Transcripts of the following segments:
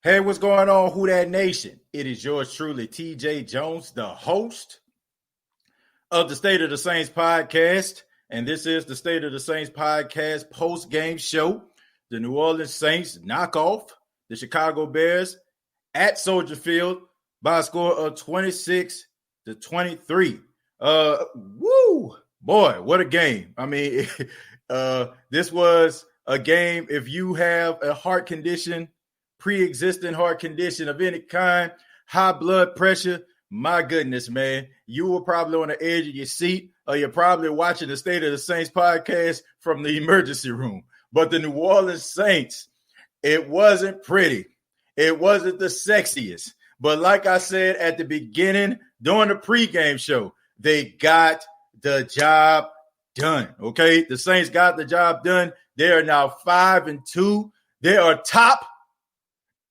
Hey, what's going on, Who That Nation? It is yours truly, TJ Jones, the host of the State of the Saints podcast. And this is the State of the Saints podcast post-game show. The New Orleans Saints knock off the Chicago Bears at Soldier Field by a score of 26-23. Woo! Boy, what a game. I mean, this was a game, if you have a heart condition, pre-existing heart condition of any kind, high blood pressure, my goodness, man, you were probably on the edge of your seat, or you're probably watching the State of the Saints podcast from the emergency room. But the New Orleans Saints, it wasn't pretty. It wasn't the sexiest. But like I said at the beginning, during the pregame show, they got the job done, okay? The Saints got the job done. They are now 5-2. They are top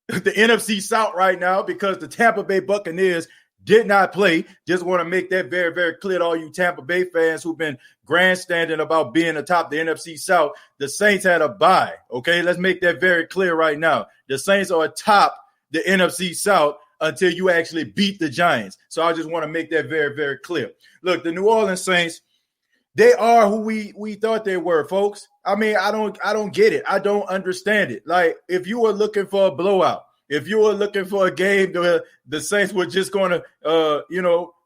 the NFC South right now because the Tampa Bay Buccaneers did not play. Just want to make that very, very clear to all you Tampa Bay fans who've been grandstanding about being atop the NFC South. The Saints had a bye, okay? Let's make that very clear right now. The Saints are atop the NFC South until you actually beat the Giants. So I just want to make that very, very clear. Look, the New Orleans Saints, they are who we thought they were, folks. I mean, I don't get it. I don't understand it. Like, if you were looking for a blowout, if you were looking for a game where the Saints were just going to,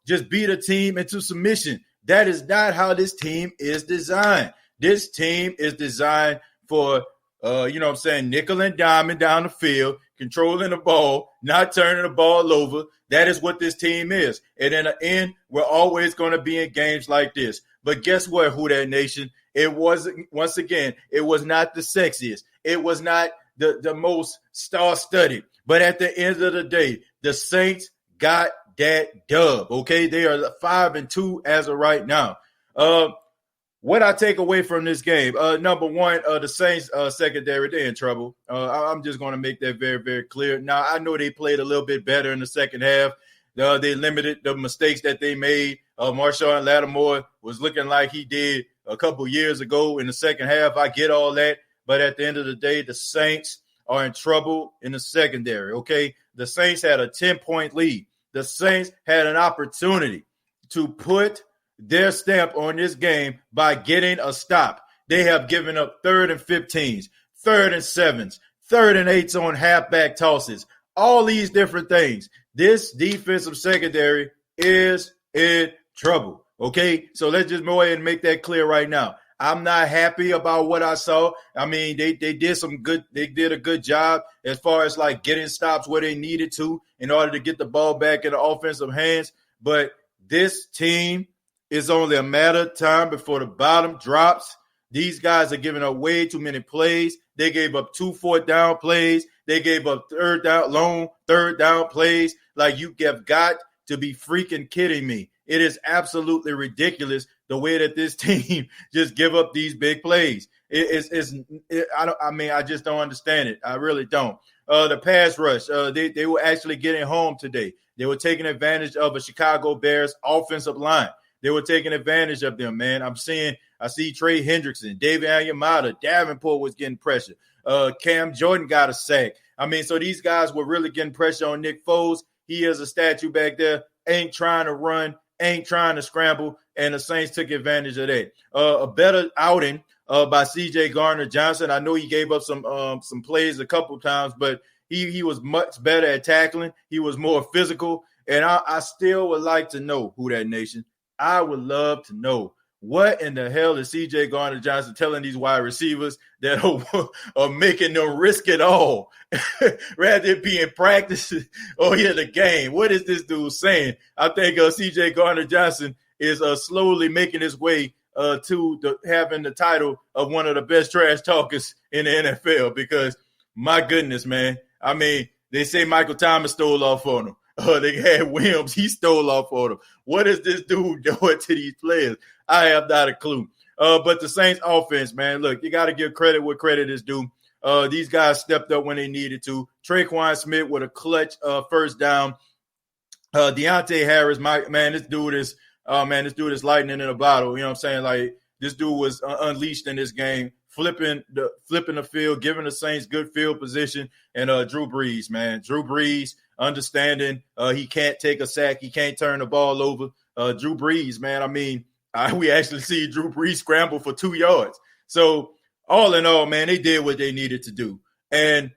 just beat a team into submission, that is not how this team is designed. This team is designed for, nickel and diamond down the field, controlling the ball, not turning the ball over. That is what this team is. And in the end, we're always going to be in games like this. But guess what, Who That Nation? It wasn't, once again, it was not the sexiest. It was not the most star-studded. But at the end of the day, the Saints got that dub, okay? They are 5-2 as of right now. What I take away from this game, number one, the Saints secondary, they're in trouble. I'm just going to make that very, very clear. Now, I know they played a little bit better in the second half. They limited the mistakes that they made. Marshawn Lattimore was looking like he did a couple years ago in the second half. I get all that. But at the end of the day, the Saints are in trouble in the secondary, okay? The Saints had a 10-point lead. The Saints had an opportunity to put their stamp on this game by getting a stop. They have given up 3rd and 15s, 3rd and 7s, 3rd and 8s on halfback tosses, all these different things. This defensive secondary is in trouble, okay? So let's just go ahead and make that clear right now. I'm not happy about what I saw. I mean, they did a good job as far as like getting stops where they needed to in order to get the ball back in the offensive hands. But this team is only a matter of time before the bottom drops. These guys are giving up way too many plays. They gave up 2 4th-down plays. They gave up third down plays. Like, you have got to be freaking kidding me. It is absolutely ridiculous the way that this team just give up these big plays. I just don't understand it. I really don't. The pass rush, they were actually getting home today. They were taking advantage of a Chicago Bears offensive line. They were taking advantage of them, man. I see Trey Hendrickson, David Onyemata, Davenport was getting pressure. Cam Jordan got a sack. I mean, so these guys were really getting pressure on Nick Foles. He is a statue back there, ain't trying to run, ain't trying to scramble, and the Saints took advantage of that. A better outing by C.J. Gardner-Johnson. I know he gave up some plays a couple times, but he was much better at tackling. He was more physical, and I still would like to know, Who That Nation, I would love to know what in the hell is C.J. Gardner-Johnson telling these wide receivers that are making them risk it all rather than be in practice or in the game? What is this dude saying? I think C.J. Gardner-Johnson is slowly making his way to having the title of one of the best trash talkers in the NFL because, my goodness, man. I mean, they say Michael Thomas stole off on him. They had Williams. He stole off on them. What is this dude doing to these players? I have not a clue. But the Saints offense, man, look, you got to give credit where credit is due. These guys stepped up when they needed to. Traquan Smith with a clutch first down. Deontay Harris, this dude is lightning in a bottle. You know what I'm saying? Like, this dude was unleashed in this game. flipping the field, giving the Saints good field position, and Drew Brees, man. Drew Brees understanding he can't take a sack, he can't turn the ball over. Drew Brees, man, I mean, we actually see Drew Brees scramble for 2 yards. So all in all, man, they did what they needed to do. And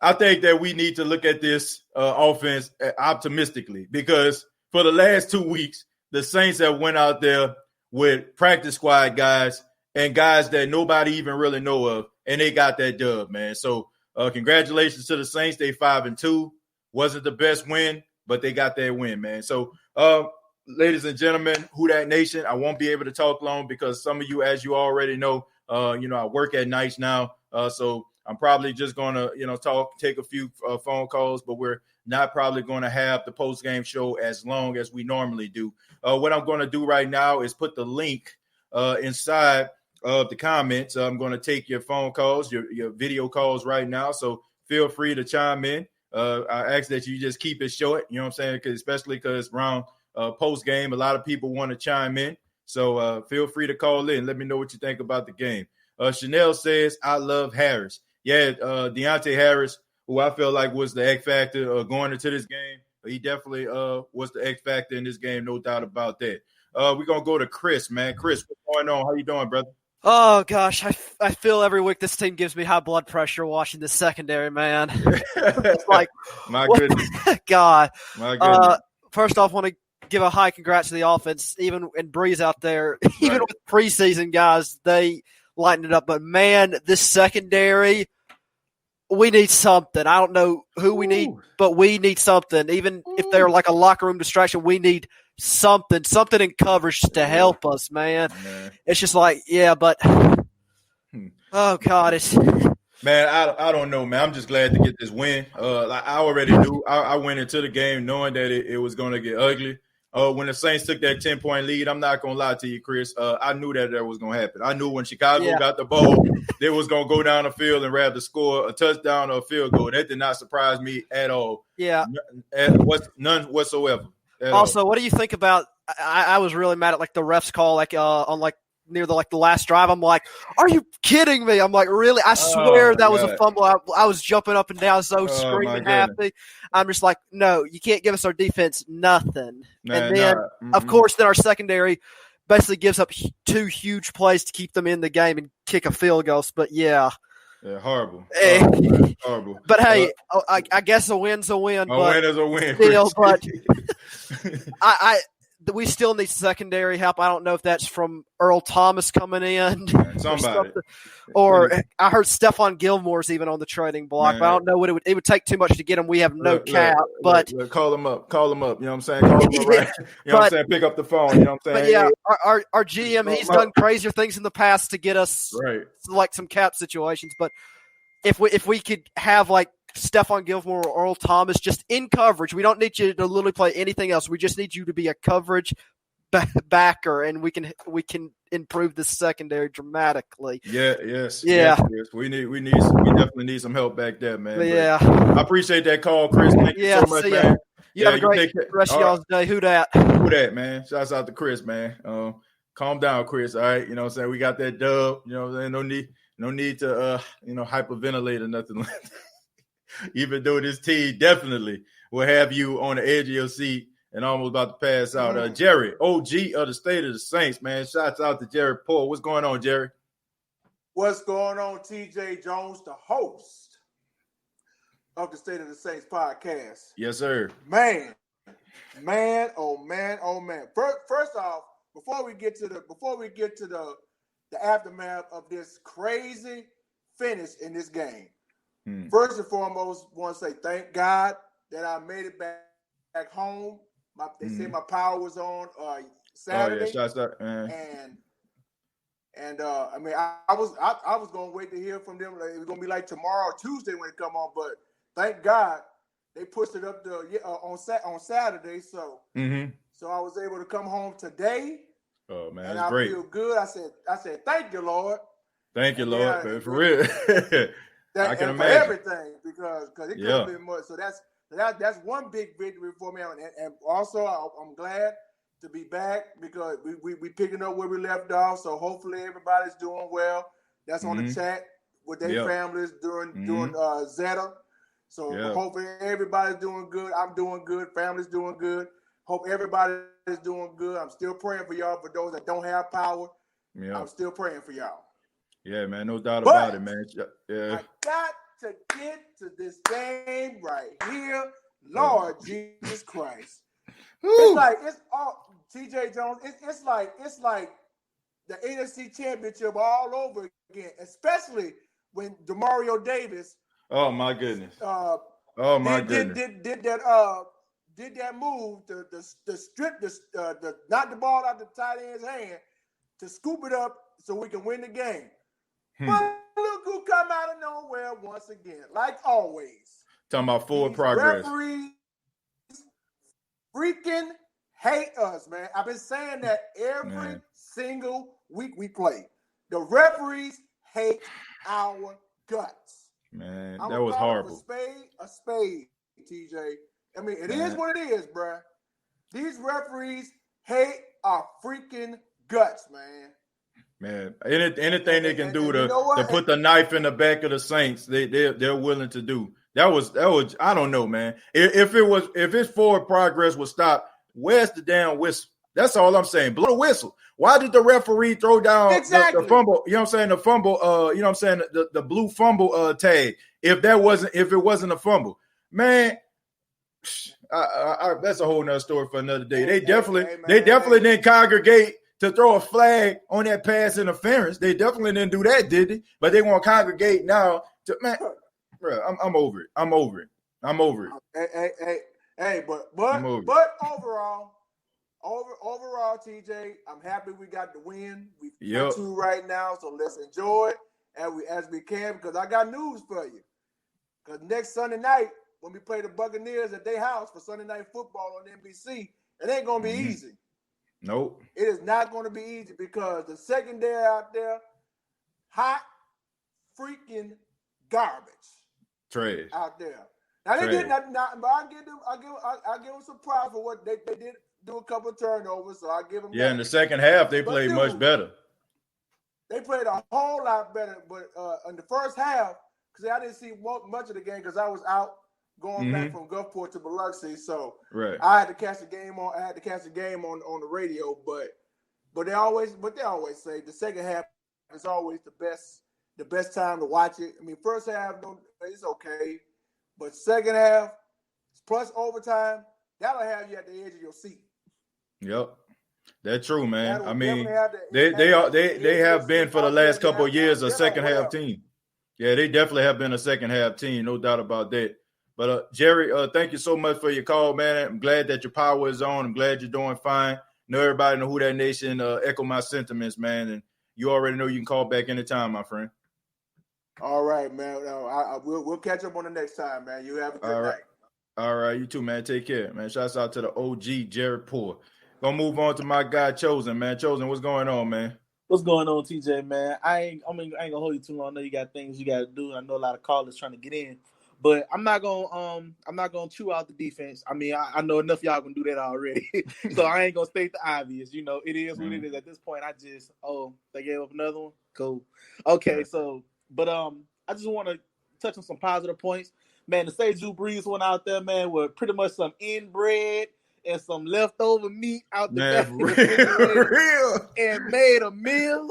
I think that we need to look at this offense optimistically, because for the last 2 weeks, the Saints have went out there with practice squad guys and guys that nobody even really know of, and they got that dub, man. So congratulations to the Saints. They 5-2. Wasn't the best win, but they got that win, man. So ladies and gentlemen, Who Dat Nation, I won't be able to talk long because some of you, as you already know, I work at nights now. So I'm probably just going to, take a few phone calls, but we're not probably going to have the post-game show as long as we normally do. What I'm going to do right now is put the link inside of the comments. I'm going to take your phone calls, your video calls right now. So feel free to chime in. I ask that you just keep it short, you know what I'm saying? Especially because around post-game, a lot of people want to chime in. So feel free to call in. Let me know what you think about the game. Chanel says, I love Harris. Yeah, Deontay Harris, who I feel like was the X factor going into this game. He definitely was the X factor in this game, no doubt about that. We're going to go to Chris, man. Chris, what's going on? How you doing, brother? Oh, gosh, I feel every week this team gives me high blood pressure watching the secondary, man. It's like, my goodness. God. My goodness. First off, I want to give a high congrats to the offense, even in Breeze out there. Even with preseason guys, they lightened it up. But, man, this secondary, we need something. I don't know who we need, but we need something. Even if they're like a locker room distraction, we need something in coverage to help us, man. It's just like, but oh God, it's man. I don't know, man. I'm just glad to get this win. I already knew. I went into the game knowing that it was going to get ugly. When the Saints took that 10-point lead, I'm not going to lie to you, Chris. I knew that was going to happen. I knew when Chicago got the ball, they was going to go down the field and rather score a touchdown or a field goal. That did not surprise me at all. Yeah. None whatsoever. Also, what do you think about I was really mad at the refs call on near the last drive. I'm like, are you kidding me? I'm like, really? I swear that was a fumble. I was jumping up and down, so screaming happy. I'm just like, no, you can't give us our defense nothing. And then, of course, then our secondary basically gives up 2 huge plays to keep them in the game and kick a field goal. But horrible. Horrible. But hey, I guess a win's a win. A win is a win. Still, but we still need secondary help. I don't know if that's from Earl Thomas coming in. Somebody. Or I heard Stephon Gilmore's even on the trading block. But I don't know what it would take too much to get him. We have no cap. But call him up. You know what I'm saying? Call him up, right? You know what I'm saying? Pick up the phone. You know what I'm saying? But our GM, he's done crazier things in the past to get us some cap situations. But if we could have Stephon Gilmore or Earl Thomas just in coverage, we don't need you to literally play anything else. We just need you to be a coverage backer, and we can improve the secondary dramatically. Yes. We definitely need some help back there, man. I appreciate that call, Chris. Thank you so much, man. You have a great rest of y'all's day. Who dat, man? Shouts out to Chris, man. Calm down, Chris. All right, you know what I'm saying? We got that dub. You know what I'm saying? No need to hyperventilate or nothing like that. Even though this team definitely will have you on the edge of your seat and almost about to pass out. Jerry, OG of the State of the Saints, man. Shouts out to Jerry Paul. What's going on, Jerry? What's going on, TJ Jones, the host of the State of the Saints podcast? Yes, sir. Man, oh man. First off, before we get to the aftermath of this crazy finish in this game, first and foremost, want to say thank God that I made it back home. They said my power was on Saturday. Oh yeah, shots out. And I was gonna wait to hear from them. It was gonna be like tomorrow or Tuesday when it come on, but thank God they pushed it up to on Saturday. So so I was able to come home today. Oh man, and that's I great. feel good. I said thank you, Lord. Thank you, Lord, man, for real. I can imagine for everything because it could have been more. So that's one big victory for me, and also I'm glad to be back because we picking up where we left off. So hopefully everybody's doing well. that's on the chat with their families during Zeta. So hopefully everybody's doing good. I'm doing good. Family's doing good. Hope everybody is doing good. I'm still praying for y'all. For those that don't have power, I'm still praying for y'all. Yeah, man, no doubt about it, man. I got to get to this game right here. Lord Jesus Christ. It's like it's all TJ Jones. It's like the NFC Championship all over again, especially when Demario Davis. Oh my goodness. Did that move to strip the knock the ball out the tight end's hand to scoop it up so we can win the game. But look who come out of nowhere once again, like always. Talking about forward progress. Referees freaking hate us, man. I've been saying that every single week we play. The referees hate our guts. Man, that was horrible. A spade, TJ. I mean, it is what it is, bruh. These referees hate our freaking guts, man. Man, anything they can do to put the knife in the back of the Saints, they're willing to do. That was I don't know, man. If his forward progress was stopped, where's the damn whistle? That's all I'm saying. Blow the whistle. Why did the referee throw down the fumble? You know what I'm saying? The fumble. You know what I'm saying? The blue fumble tag. If it wasn't a fumble, man. That's a whole nother story for another day. They definitely didn't congregate to throw a flag on that pass interference. They definitely didn't do that, did they? But they want to congregate now. Bro, I'm over it. I'm over it. Hey, but overall, TJ, I'm happy we got the win. We got 2 right now, so let's enjoy it as we can, because I got news for you. Because next Sunday night, when we play the Buccaneers at their house for Sunday Night Football on NBC, it ain't going to be easy. Nope. It is not going to be easy because the secondary out there, hot freaking garbage. Trash. Out there. Now they did not, but I give them some props for what they did do a couple of turnovers, so I give them that. In the second half they played much better. They played a whole lot better, but in the first half, because I didn't see much of the game because I was out going back from Gulfport to Biloxi, so I had to catch the game on. I had to catch the game on the radio, but they always say the second half is always the best time to watch it. I mean, first half it's okay, but second half plus overtime, that'll have you at the edge of your seat. Yep. That's true, man. I mean, they have been for the last couple of years a second half team. Yeah, they definitely have been a second half team, no doubt about that. But Jerry, thank you so much for your call, man. I'm glad that your power is on. I'm glad you're doing fine. Know everybody know who that nation echo my sentiments, man. And you already know you can call back anytime, my friend. All right, man. We'll catch up on the next time, man. You have a good night. All right, you too, man. Take care, man. Shouts out to the OG, Jared Poor. Gonna move on to my guy, Chosen, man. Chosen, what's going on, man? What's going on, TJ, man? I ain't gonna hold you too long. I know you got things you gotta do. I know a lot of callers trying to get in. But I'm not gonna chew out the defense. I mean, I know enough of y'all gonna do that already. So I ain't gonna state the obvious. You know, it is what it is at this point. They gave up another one? Cool. Okay, but I just want to touch on some positive points. Man, to say Drew Brees went out there, man, with pretty much some inbred and some leftover meat out the back for real, and made a meal.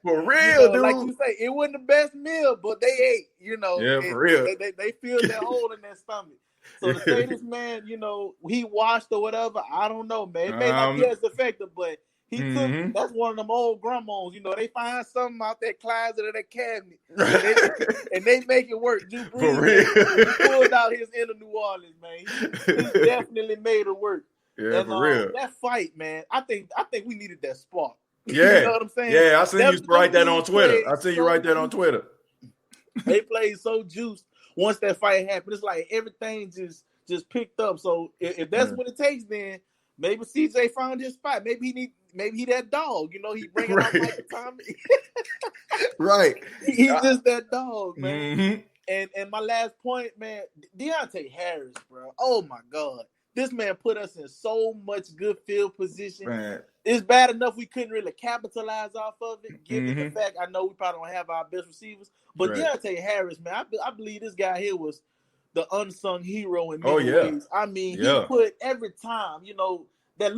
For real, dude. Like you say, it wasn't the best meal, but they ate. You know, for real. They filled that hole in their stomach. So to say this man, you know, he washed or whatever, I don't know, man. It may not be as effective, but he took. That's one of them old grandmas. You know, they find something out that closet or that cabinet, and they make it work. Drew Brees, for real, he pulled out his inner New Orleans, man. He definitely made it work. Yeah, and, for real. That fight, man. I think we needed that spark. Yeah, you know what I'm saying? Yeah, I seen you write that on Twitter. They played so juiced once that fight happened. It's like everything just picked up. So if that's what it takes, then maybe CJ found his spot. Maybe he that dog. You know, he bring it out like Tommy. Right. He's just that dog, man. And my last point, man, Deontay Harris, bro. Oh my God. This man put us in so much good field position. Man. It's bad enough we couldn't really capitalize off of it, given Mm-hmm. the fact I know we probably don't have our best receivers. But Right. Deontay Harris, man, I believe this guy here was the unsung hero in Oh, many yeah. ways. I mean, Yeah. he put every time, you know, that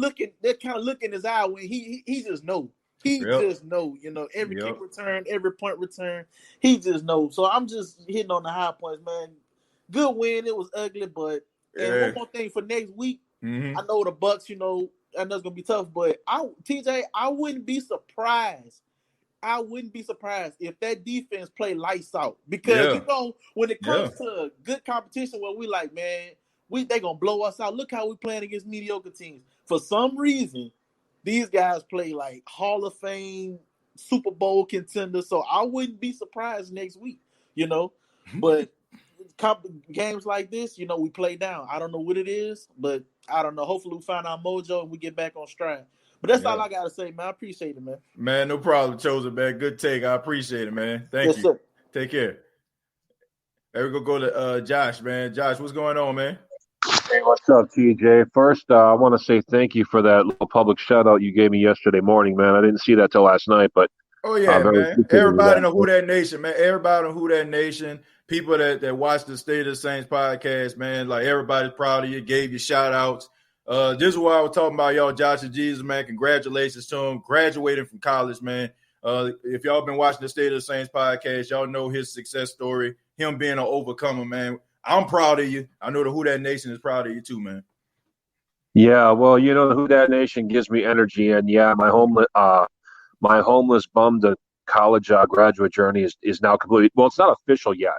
kind of look in his eye when he just know. He Yep. just know, you know, every Yep. kick return, every point return, he just knows. So I'm just hitting on the high points, man. Good win. It was ugly, but and Yeah. one more thing for next week. Mm-hmm. I know the Bucks, you know, I know it's gonna be tough, but TJ, I wouldn't be surprised. I wouldn't be surprised if that defense play lights out because you know when it comes to good competition, where we like, man, they gonna blow us out. Look how we playing against mediocre teams. For some reason, these guys play like Hall of Fame, Super Bowl contenders. So I wouldn't be surprised next week, you know. But games like this, you know, we play down. I don't know what it is, but I don't know. Hopefully we find our mojo and we get back on stride. But that's all I got to say, man. I appreciate it, man. Man, no problem, Chosen, man. Good take. I appreciate it, man. Thank you. Sir. Take care. There we go to Josh, man. Josh, what's going on, man? Hey, what's up, TJ? First, I want to say thank you for that little public shout-out you gave me yesterday morning, man. I didn't see that till last night, but oh, yeah, man. Everybody in the Who That Nation, man. Everybody in Who That Nation, people that watch the State of the Saints podcast, man, like everybody's proud of you, gave you shout-outs. This is what I was talking about, y'all. Josh and Jesus, man. Congratulations to him. Graduating from college, man. If y'all been watching the State of the Saints podcast, y'all know his success story, him being an overcomer, man. I'm proud of you. I know the Who That Nation is proud of you too, man. Yeah, well, you know, the Who Dat Nation gives me energy, and yeah, my homeless bum to college graduate journey is now completely. Well, it's not official yet.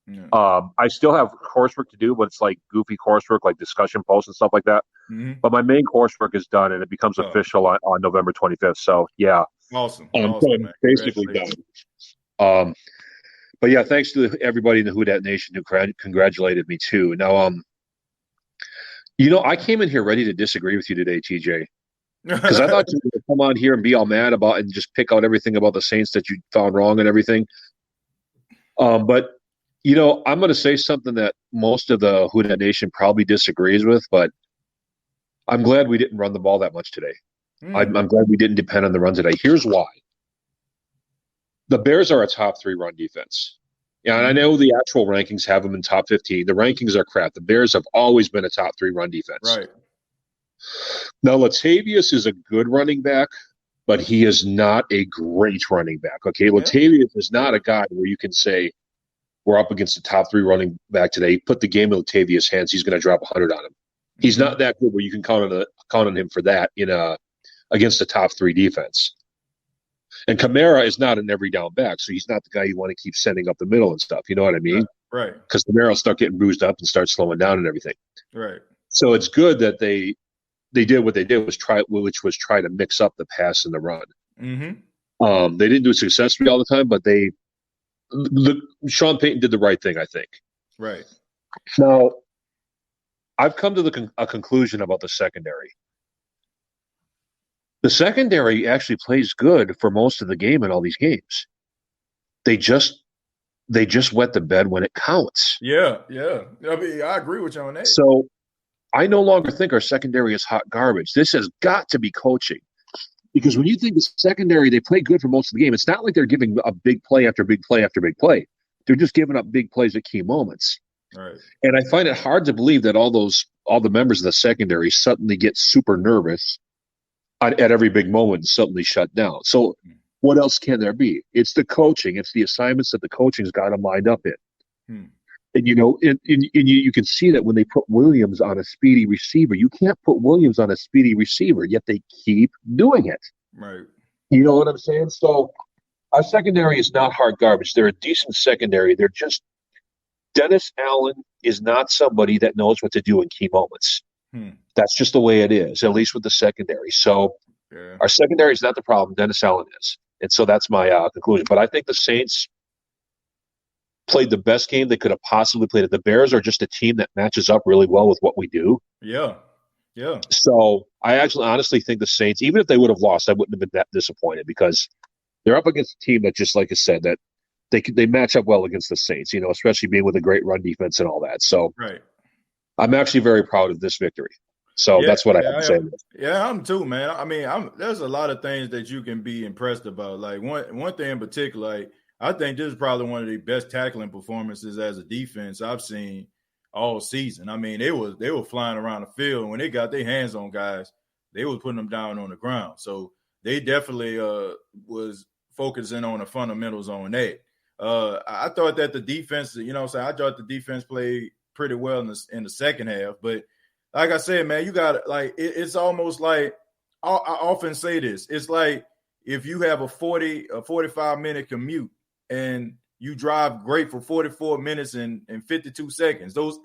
Yeah. I still have coursework to do, but it's like goofy coursework, like discussion posts and stuff like that. Mm-hmm. But my main coursework is done, and it becomes official on November 25th. So yeah, awesome. Awesome, basically done. But yeah, thanks to everybody in the Who Dat Nation who congratulated me too. Now, you know, I came in here ready to disagree with you today, TJ, because I thought you were going to come on here and be all mad about and just pick out everything about the Saints that you found wrong and everything. But you know, I'm going to say something that most of the Who Dat Nation probably disagrees with, but I'm glad we didn't run the ball that much today. I'm glad we didn't depend on the run today. Here's why. The Bears are a top 3 run defense. Yeah, and I know the actual rankings have them in top 15. The rankings are crap. The Bears have always been a top 3 run defense. Right. Now, Latavius is a good running back, but he is not a great running back. Okay, yeah. Latavius is not a guy where you can say we're up against a top 3 running back today. Put the game in Latavius' hands, he's going to drop 100 on him. He's not that good where you can count on him for that against a top 3 defense. And Kamara is not an every down back, so he's not the guy you want to keep sending up the middle and stuff. You know what I mean? Right. Because Kamara will start getting bruised up and start slowing down and everything. Right. So it's good that they did what they did, which was try to mix up the pass and the run. Mm-hmm. They didn't do it successfully all the time, but Sean Payton did the right thing, I think. Right. Now, I've come to a conclusion about the secondary. The secondary actually plays good for most of the game in all these games. They just wet the bed when it counts. Yeah. I mean, I agree with you on that. So I no longer think our secondary is hot garbage. This has got to be coaching. Because when you think the secondary, they play good for most of the game. It's not like they're giving a big play after big play after big play. They're just giving up big plays at key moments. Right. And I find it hard to believe that all the members of the secondary suddenly get super nervous at every big moment and suddenly shut down. So what else can there be? It's the coaching. It's the assignments that the coaching's got them lined up in. And, you know, you can see that when they put Williams on a speedy receiver. You can't put Williams on a speedy receiver, yet they keep doing it. Right. You know what I'm saying? So our secondary is not hard garbage. They're a decent secondary. They're just – Dennis Allen is not somebody that knows what to do in key moments. That's just the way it is, at least with the secondary. So our secondary is not the problem. Dennis Allen is. And so that's my conclusion. But I think the Saints played the best game they could have possibly played. The Bears are just a team that matches up really well with what we do. Yeah. So I actually honestly think the Saints, even if they would have lost, I wouldn't have been that disappointed because they're up against a team that, just like I said, that they match up well against the Saints, you know, especially being with a great run defense and all that. So right. I'm actually very proud of this victory. So that's what I have to say. Yeah, I'm too, man. I mean, there's a lot of things that you can be impressed about. Like one thing in particular, like I think this is probably one of the best tackling performances as a defense I've seen all season. I mean, they were flying around the field, and when they got their hands on guys, they was putting them down on the ground. So they definitely was focusing on the fundamentals on that. I thought that the defense, you know what I'm saying, I thought the defense played pretty well in the second half, but like I said, man, you got like it's almost like I often say this. It's like if you have a 45-minute commute and you drive great for 44 minutes and 52 seconds. Those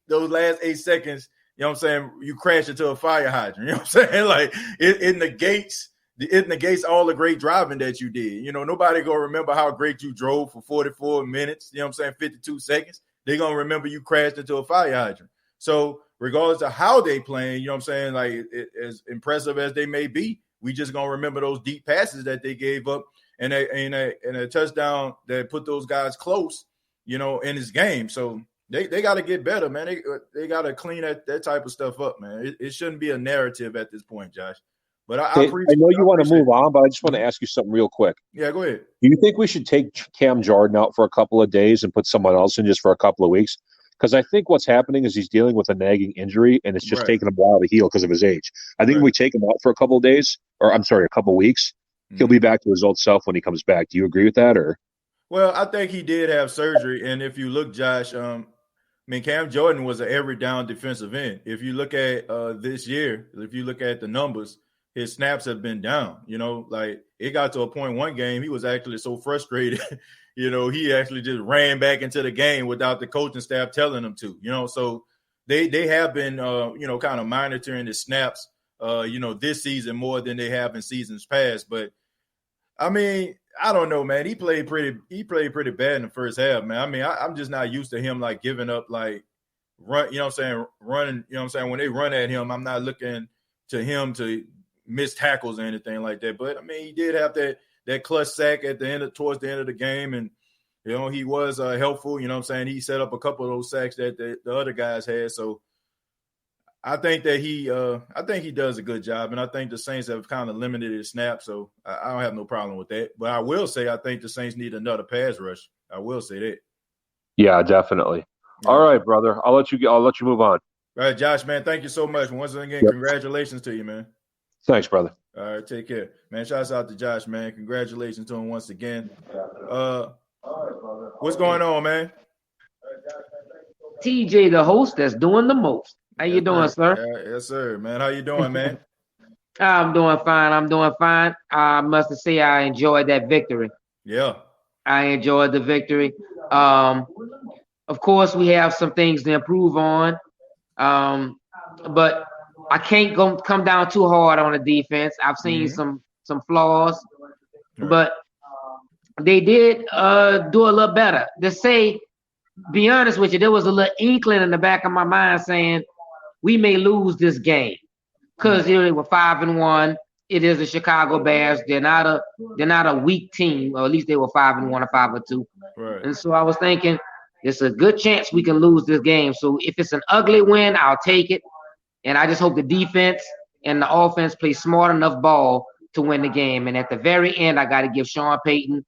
last 8 seconds, you know what I'm saying, you crash into a fire hydrant. You know what I'm saying? Like it negates all the great driving that you did. You know, nobody gonna remember how great you drove for 44 minutes, you know what I'm saying, 52 seconds. They're gonna remember you crashed into a fire hydrant. So regardless of how they playing, you know what I'm saying, like as impressive as they may be, we just gonna remember those deep passes that they gave up and a touchdown that put those guys close, you know, in this game. So they got to get better, man. They got to clean that type of stuff up, man. It shouldn't be a narrative at this point, Josh. But I know you want to move on, but I just want to ask you something real quick. Yeah, go ahead. Do you think we should take Cam Jordan out for a couple of days and put someone else in just for a couple of weeks? Because I think what's happening is he's dealing with a nagging injury, and it's just taking him a while to heal because of his age. I think if we take him out for a couple of days, a couple of weeks, he'll be back to his old self when he comes back. Do you agree with that? Or? Well, I think he did have surgery, and if you look, Josh, Cam Jordan was an every down defensive end. If you look at this year, if you look at the numbers, his snaps have been down. You know, like it got to a point one game he was actually so frustrated. You know, he actually just ran back into the game without the coaching staff telling him to, you know, so they have been, you know, kind of monitoring the snaps, you know, this season more than they have in seasons past. But I mean, I don't know, man, he played pretty bad in the first half, man. I mean, I'm just not used to him like giving up, like run, you know what I'm saying? Running, you know what I'm saying? When they run at him, I'm not looking to him to miss tackles or anything like that. But I mean, he did have that clutch sack towards the end of the game. And, you know, he was helpful. You know what I'm saying? He set up a couple of those sacks that the other guys had. So I think that he does a good job. And I think the Saints have kind of limited his snap. So I don't have no problem with that. But I will say, I think the Saints need another pass rush. I will say that. Yeah, definitely. Yeah. All right, brother. I'll let you move on. All right, Josh, man. Thank you so much. Once again, Congratulations to you, man. Thanks, brother. All right, take care. Man, shouts out to Josh, man. Congratulations to him once again. What's going on, man? TJ, the host that's doing the most. How you doing, sir? Yes, sir, man. How you doing, man? I'm doing fine. I must say I enjoyed that victory. Yeah. I enjoyed the victory. Of course, we have some things to improve on. But I can't come down too hard on the defense. I've seen some flaws, but they did do a little better. Be honest with you, there was a little inkling in the back of my mind saying we may lose this game because they were 5-1. It is the Chicago Bears. They're not a weak team, or at least they were 5-1 or 5-2. Right. And so I was thinking it's a good chance we can lose this game. So if it's an ugly win, I'll take it. And I just hope the defense and the offense play smart enough ball to win the game. And at the very end, I got to give Sean Payton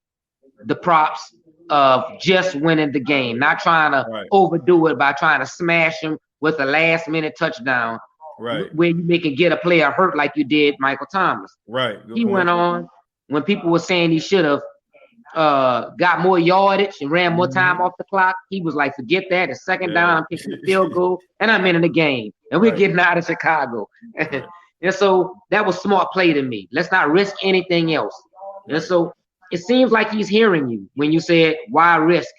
the props of just winning the game, not trying to overdo it by trying to smash him with a last-minute touchdown, where you can get a player hurt like you did Michael Thomas. Right. He went on when people were saying he should have got more yardage and ran more time off the clock. He was like, forget that. It's second down. I'm kicking the field goal, and I'm in the game. And we're getting out of Chicago. And so that was smart play to me. Let's not risk anything else. And so it seems like he's hearing you when you said, why risk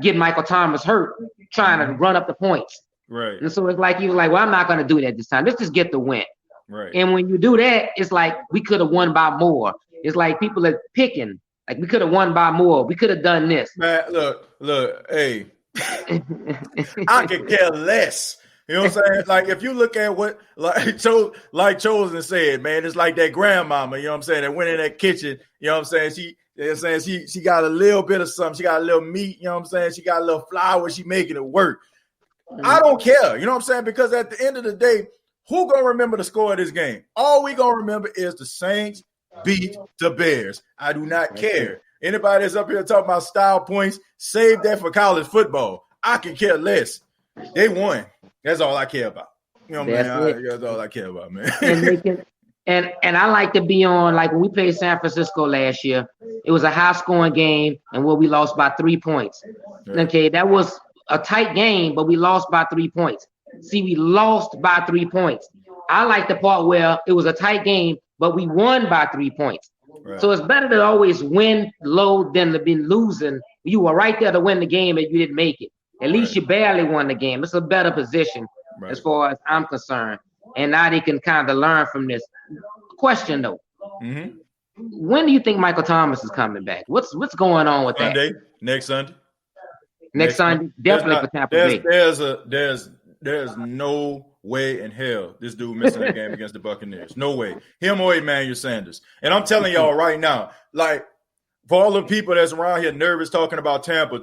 getting Michael Thomas hurt trying to run up the points? Right. And so it's like he was like, well, I'm not going to do that this time. Let's just get the win. Right. And when you do that, it's like we could have won by more. It's like people are picking. Like, we could have won by more. We could have done this. Man, look, hey. I could care less. You know what I'm saying? Like, if you look at what, like Chosen said, man, it's like that grandmama, you know what I'm saying, that went in that kitchen, you know what I'm saying? She got a little bit of something. She got a little meat, you know what I'm saying? She got a little flour. She making it work. I don't care. You know what I'm saying? Because at the end of the day, who gonna remember the score of this game? All we gonna remember is the Saints beat the Bears. I do not care. Anybody that's up here talking about style points, save that for college football. I can care less. They won. That's all I care about. You know, man. That's all I care about, man. And I like to be on, like when we played San Francisco last year, it was a high scoring game and where we lost by 3 points. Yeah. Okay, that was a tight game, but we lost by 3 points. See, we lost by 3 points. I like the part where it was a tight game, but we won by 3 points. Right. So it's better to always win low than to be losing. You were right there to win the game and you didn't make it. At least you barely won the game. It's a better position as far as I'm concerned. And now they can kind of learn from this. Question though, when do you think Michael Thomas is coming back? What's going on with that? Next Sunday. Next Sunday, definitely for Tampa Bay. There's no way in hell this dude missing the game against the Buccaneers. No way. Him or Emmanuel Sanders. And I'm telling y'all right now, like for all the people that's around here nervous talking about Tampa,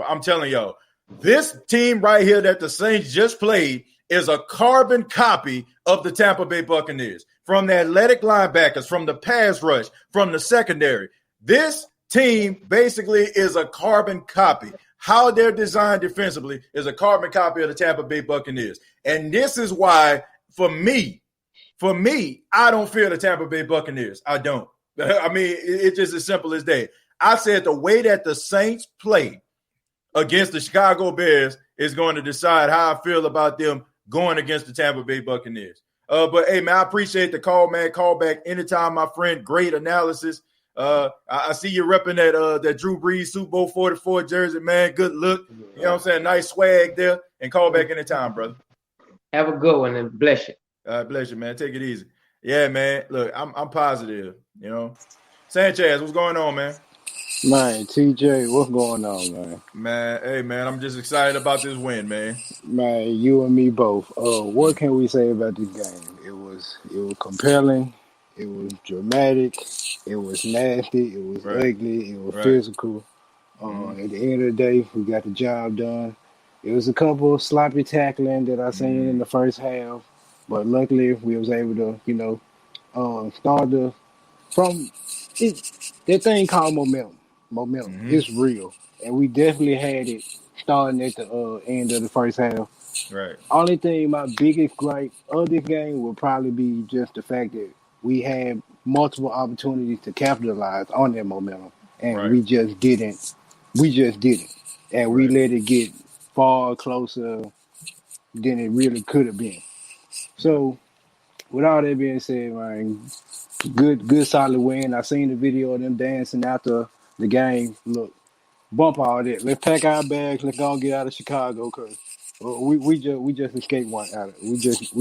I'm telling y'all, this team right here that the Saints just played is a carbon copy of the Tampa Bay Buccaneers. From the athletic linebackers, from the pass rush, from the secondary. This team basically is a carbon copy. How they're designed defensively is a carbon copy of the Tampa Bay Buccaneers. And this is why, for me, I don't fear the Tampa Bay Buccaneers. I don't. I mean, it's just as simple as that. I said the way that the Saints play against the Chicago Bears is going to decide how I feel about them going against the Tampa Bay Buccaneers. But, hey, man, I appreciate the call, man. Call back anytime, my friend. Great analysis. I see you repping that Drew Brees Super Bowl 44 jersey, man. Good look. You know what I'm saying? Nice swag there. And call back anytime, brother. Have a good one and bless you. Bless you, man. Take it easy. Yeah, man. Look, I'm positive, you know. Sanchez, what's going on, man? Man, TJ, what's going on, man? Man, hey, man, I'm just excited about this win, man. Man, you and me both. What can we say about this game? It was compelling. It was dramatic. It was nasty. It was ugly. It was physical. At the end of the day, we got the job done. It was a couple of sloppy tackling that I seen in the first half, but luckily we was able to, start that thing called momentum. Momentum. It's real. And we definitely had it starting at the end of the first half. Right. Only thing, my biggest gripe of this game would probably be just the fact that we had multiple opportunities to capitalize on that momentum. And we just didn't. And we let it get far closer than it really could have been. So, with all that being said, man, good solid win. I seen the video of them dancing after the game. Look, bump all that. Let's pack our bags. Let's go and get out of Chicago, cause we just escaped one out of it. We just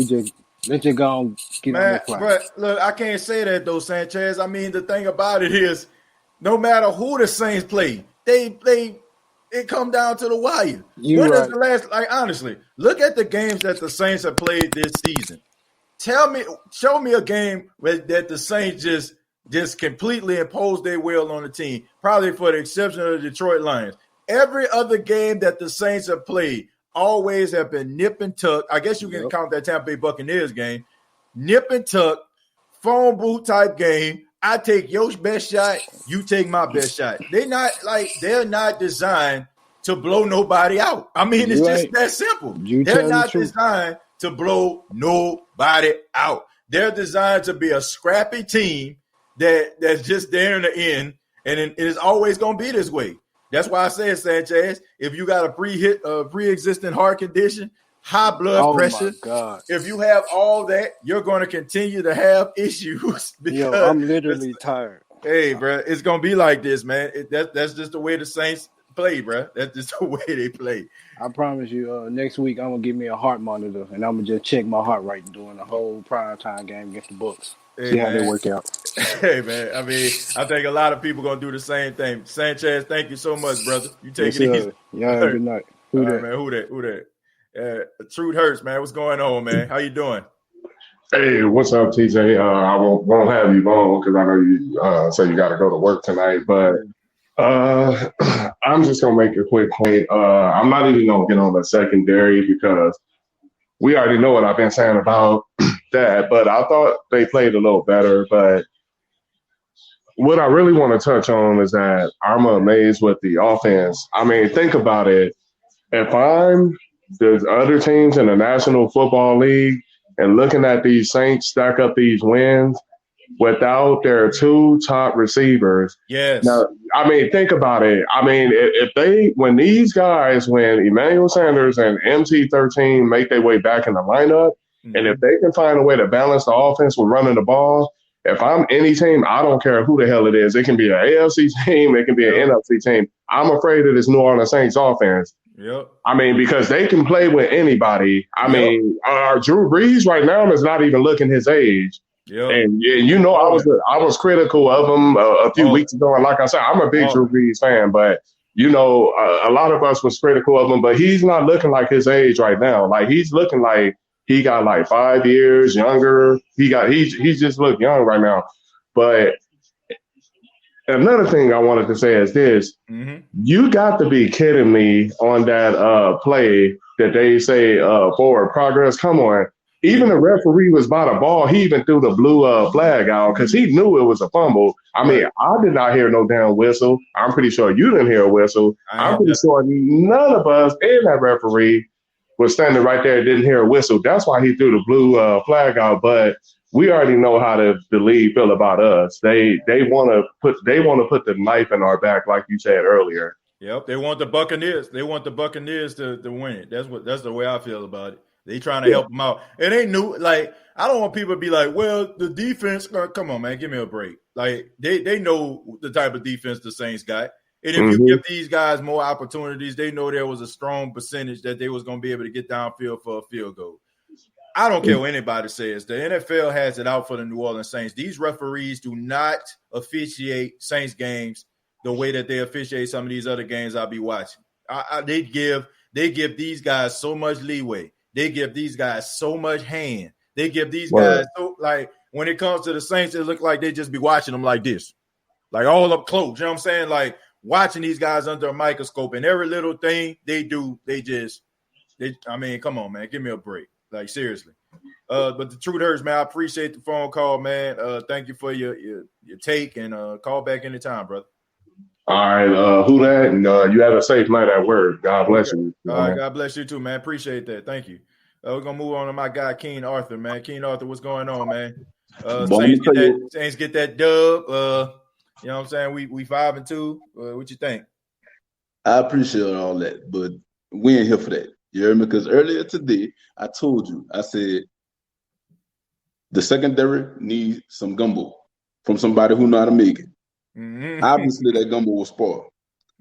let's just go and get on that flight. But look, I can't say that though, Sanchez. I mean, the thing about it is, no matter who the Saints play, it come down to the wire. When is the last? Like honestly, look at the games that the Saints have played this season. Show me a game that the Saints just completely imposed their will on the team, probably for the exception of the Detroit Lions. Every other game that the Saints have played always have been nip and tuck. I guess you can count that Tampa Bay Buccaneers game. Nip and tuck, phone booth type game. I take your best shot, you take my best shot. They're not designed to blow nobody out. I mean, it's just that simple. They're not designed to blow nobody out. They're designed to be a scrappy team that's just there in the end, and it is always going to be this way. That's why I said, Sanchez, if you got a pre-existing heart condition, high blood pressure, if you have all that, you're going to continue to have issues. Because I'm literally tired. Hey, bro, it's going to be like this, man. That's just the way the Saints play, bro. That's just the way they play. I promise you, next week I'm going to give me a heart monitor, and I'm going to just check my heart rate during the whole primetime game against the Bucs. See how they work out. Hey, man. I mean, I think a lot of people going to do the same thing. Sanchez, thank you so much, brother. You take it easy. Yeah, good night. Who that? Truth hurts, man. What's going on, man? How you doing? Hey, what's up, TJ? I won't have you long because I know you say you got to go to work tonight. But I'm just gonna make a quick point. I'm not even gonna get on the secondary because we already know what I've been saying about that. But I thought they played a little better. But what I really want to touch on is that I'm amazed with the offense. I mean, think about it. If I'm the other teams in the National Football League and looking at these Saints stack up these wins without their two top receivers. Yes. Now, I mean, think about it. I mean, when Emmanuel Sanders and MC13 make their way back in the lineup, and if they can find a way to balance the offense with running the ball, if I'm any team, I don't care who the hell it is. It can be an AFC team. It can be an NFC team. I'm afraid of this New Orleans Saints offense. Yep. I mean, because they can play with anybody. I mean, Drew Brees right now is not even looking his age. Yep. And you know, I was critical of him a few weeks ago. And like I said, I'm a big Drew Brees fan, but you know, a lot of us was critical of him, but he's not looking like his age right now. Like he's looking like he got like 5 years younger. He just look young right now. But another thing I wanted to say is this. Mm-hmm. You got to be kidding me on that play that they say forward progress. Come on. Even the referee was by the ball. He even threw the blue flag out because he knew it was a fumble. I mean, I did not hear no damn whistle. I'm pretty sure you didn't hear a whistle. I'm pretty sure none of us and that referee was standing right there and didn't hear a whistle. That's why he threw the blue flag out. But we already know how the league feel about us. They want to put the knife in our back, like you said earlier. Yep, they want the Buccaneers. They want the Buccaneers to win it. That's the way I feel about it. They trying to help them out. And they knew, like, I don't want people to be like, well, the defense, come on, man, give me a break. Like, they know the type of defense the Saints got. And if you give these guys more opportunities, they know there was a strong percentage that they was going to be able to get downfield for a field goal. I don't care what anybody says. The NFL has it out for the New Orleans Saints. These referees do not officiate Saints games the way that they officiate some of these other games I'll be watching. They give these guys so much leeway. They give these guys so much hand. They give these guys so, like, when it comes to the Saints, it look like they just be watching them like this, like all up close. You know what I'm saying? Like watching these guys under a microscope and every little thing they do, I mean, come on, man, give me a break. Like seriously. But the truth hurts, man. I appreciate the phone call, man. Thank you for your take and call back anytime, brother. All right, who that? And you have a safe night at work. God bless you. All right, God bless you too, man. Appreciate that. Thank you. We're gonna move on to my guy Keen Arthur, man. Keen Arthur, what's going on, man? Saints get that dub. You know what I'm saying? We 5-2. What you think? I appreciate all that, but we ain't here for that. You heard me? Because earlier today, I told you, I said the secondary needs some gumbo from somebody who know how to make it. Mm-hmm. Obviously, that gumbo was spoiled.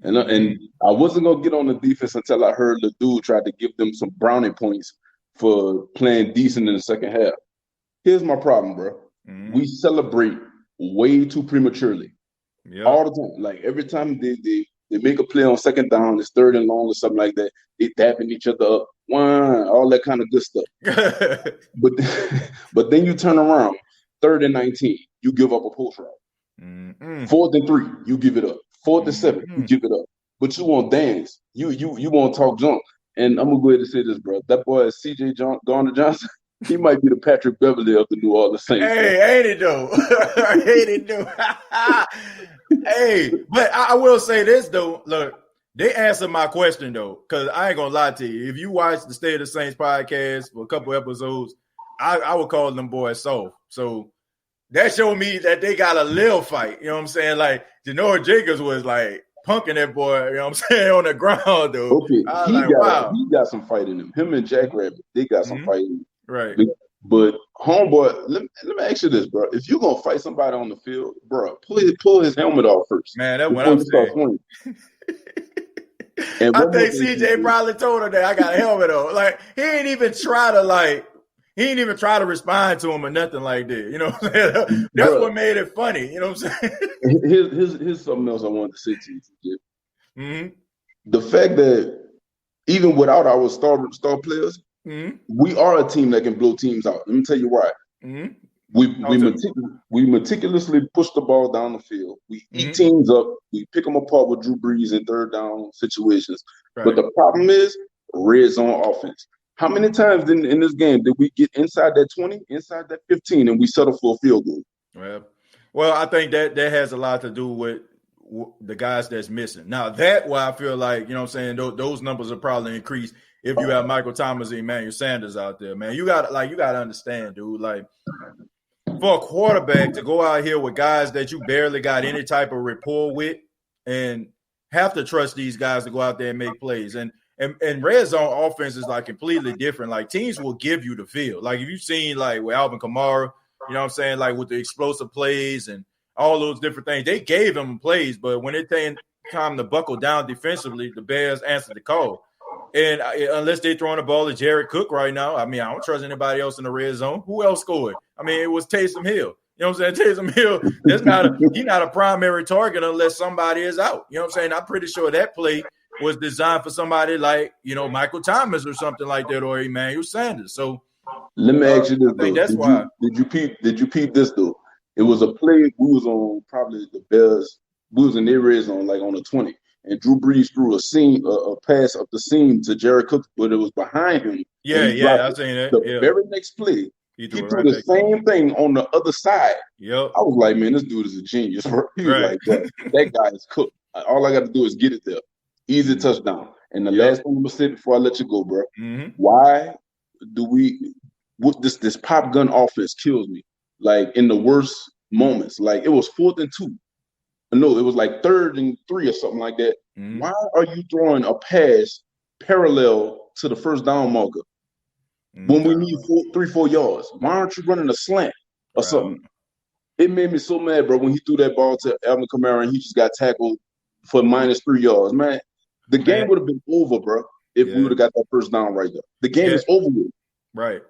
And I wasn't going to get on the defense until I heard the dude try to give them some brownie points for playing decent in the second half. Here's my problem, bro. Mm-hmm. We celebrate way too prematurely. Yep. All the time. Like, every time they make a play on second down, it's 3rd and long or something like that, they tapping each other up, all that kind of good stuff. But then you turn around, 3rd and 19, you give up a post route. Mm-hmm. 4th and 3, you give it up. 4th and 7, you give it up. But you won't dance. You won't talk junk. And I'm gonna go ahead and say this, bro. That boy C.J. Gardner-Johnson, he might be the Patrick Beverly of the New Orleans Saints. Hey, ain't it though? Ain't it though? Hey, but I will say this though. Look, they answered my question though, because I ain't gonna lie to you. If you watch the State of the Saints podcast for a couple episodes, I would call them boys soft. So that showed me that they got a little fight. You know what I'm saying? Like Janoris Jenkins was like punking that boy, you know what I'm saying, on the ground though. Okay, he got some fight in him. Him and Jack Rabbit, they got some fight in him. Right. But homeboy, let me ask you this, bro. If you're gonna fight somebody on the field, bro, pull his helmet off first. Man, that's what I'm saying. I think CJ probably told her that I got a helmet on. Like he ain't even try to respond to him or nothing like that. You know what I'm saying? That's what made it funny. You know what I'm saying? Here's something else I wanted to say to you. Mm-hmm. The fact that even without our star players, we are a team that can blow teams out. Let me tell you why. Mm-hmm. We meticulously push the ball down the field. We eat teams up. We pick them apart with Drew Brees in third down situations. Right. But the problem is red zone offense. How many times in this game did we get inside that 20, inside that 15, and we settle for a field goal? Well, I think that has a lot to do with the guys that's missing. Now, that why I feel like, you know what I'm saying, those numbers are probably increased if you have Michael Thomas and Emmanuel Sanders out there, man. You got to understand, dude, like, for a quarterback to go out here with guys that you barely got any type of rapport with and have to trust these guys to go out there and make plays. And red zone offense is like completely different. Like, teams will give you the field. Like, if you've seen like with Alvin Kamara, you know what I'm saying, like with the explosive plays and all those different things, they gave him plays, but when it came time to buckle down defensively, the Bears answered the call. And unless they're throwing the ball to Jared Cook right now, I mean, I don't trust anybody else in the red zone. Who else scored? I mean, it was Taysom Hill. You know what I'm saying? Taysom Hill, he's not a primary target unless somebody is out. You know what I'm saying? I'm pretty sure that play was designed for somebody like, you know, Michael Thomas or something like that, or Emmanuel Sanders. So let me ask you this, though. That's why. Did you peep this, though? It was a play. We was on probably the Bears. We was in their red zone, like on the 20. And Drew Brees threw a pass up the seam to Jared Cook, but it was behind him. Yeah, I've seen that. The very next play, he threw the same thing on the other side. Yep. I was like, man, this dude is a genius. He was like, that guy is cooked. All I got to do is get it there. Easy touchdown. And the last thing I'm going to say before I let you go, bro, why do this pop gun offense kills me? Like, in the worst moments. Like, it was 4th and 2. No, it was like 3rd and 3 or something like that. Why are you throwing a pass parallel to the first down marker when we need 3-4 yards? Why aren't you running a slant or something? It made me so mad, bro, when he threw that ball to Alvin Kamara and he just got tackled for -3 yards. Man, the game would have been over, bro, if we would have got that first down right there. The game is over with. Right.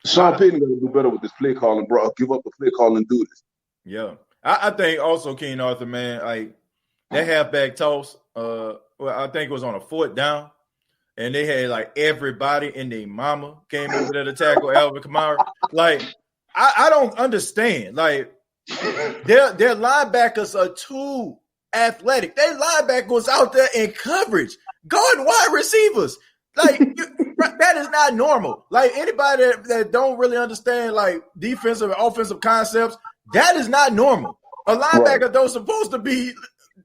Sean Payton got to do better with this play calling, bro. Give up the play call and do this. Yeah. I think also, King Arthur, man, like that halfback toss, I think it was on a 4th down, and they had like everybody and their mama came over there to tackle Alvin Kamara. Like, I don't understand. Like, their linebackers are too athletic. Their linebackers out there in coverage, guarding wide receivers. Like, that is not normal. Like, anybody that don't really understand like defensive and offensive concepts, that is not normal. A linebacker though supposed to be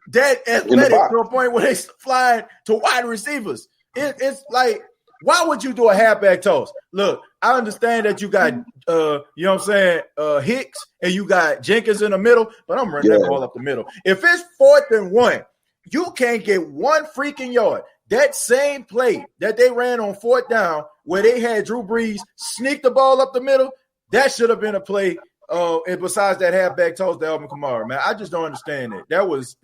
that athletic to a point where they fly to wide receivers. It's like, why would you do a halfback toss? Look, I understand that you got, you know what I'm saying, Hicks and you got Jenkins in the middle, but I'm running that ball up the middle. If it's 4th and 1, you can't get 1 freaking yard. That same play that they ran on 4th down where they had Drew Brees sneak the ball up the middle, that should have been a play. And besides that halfback toss to Alvin Kamara, man, I just don't understand it. That was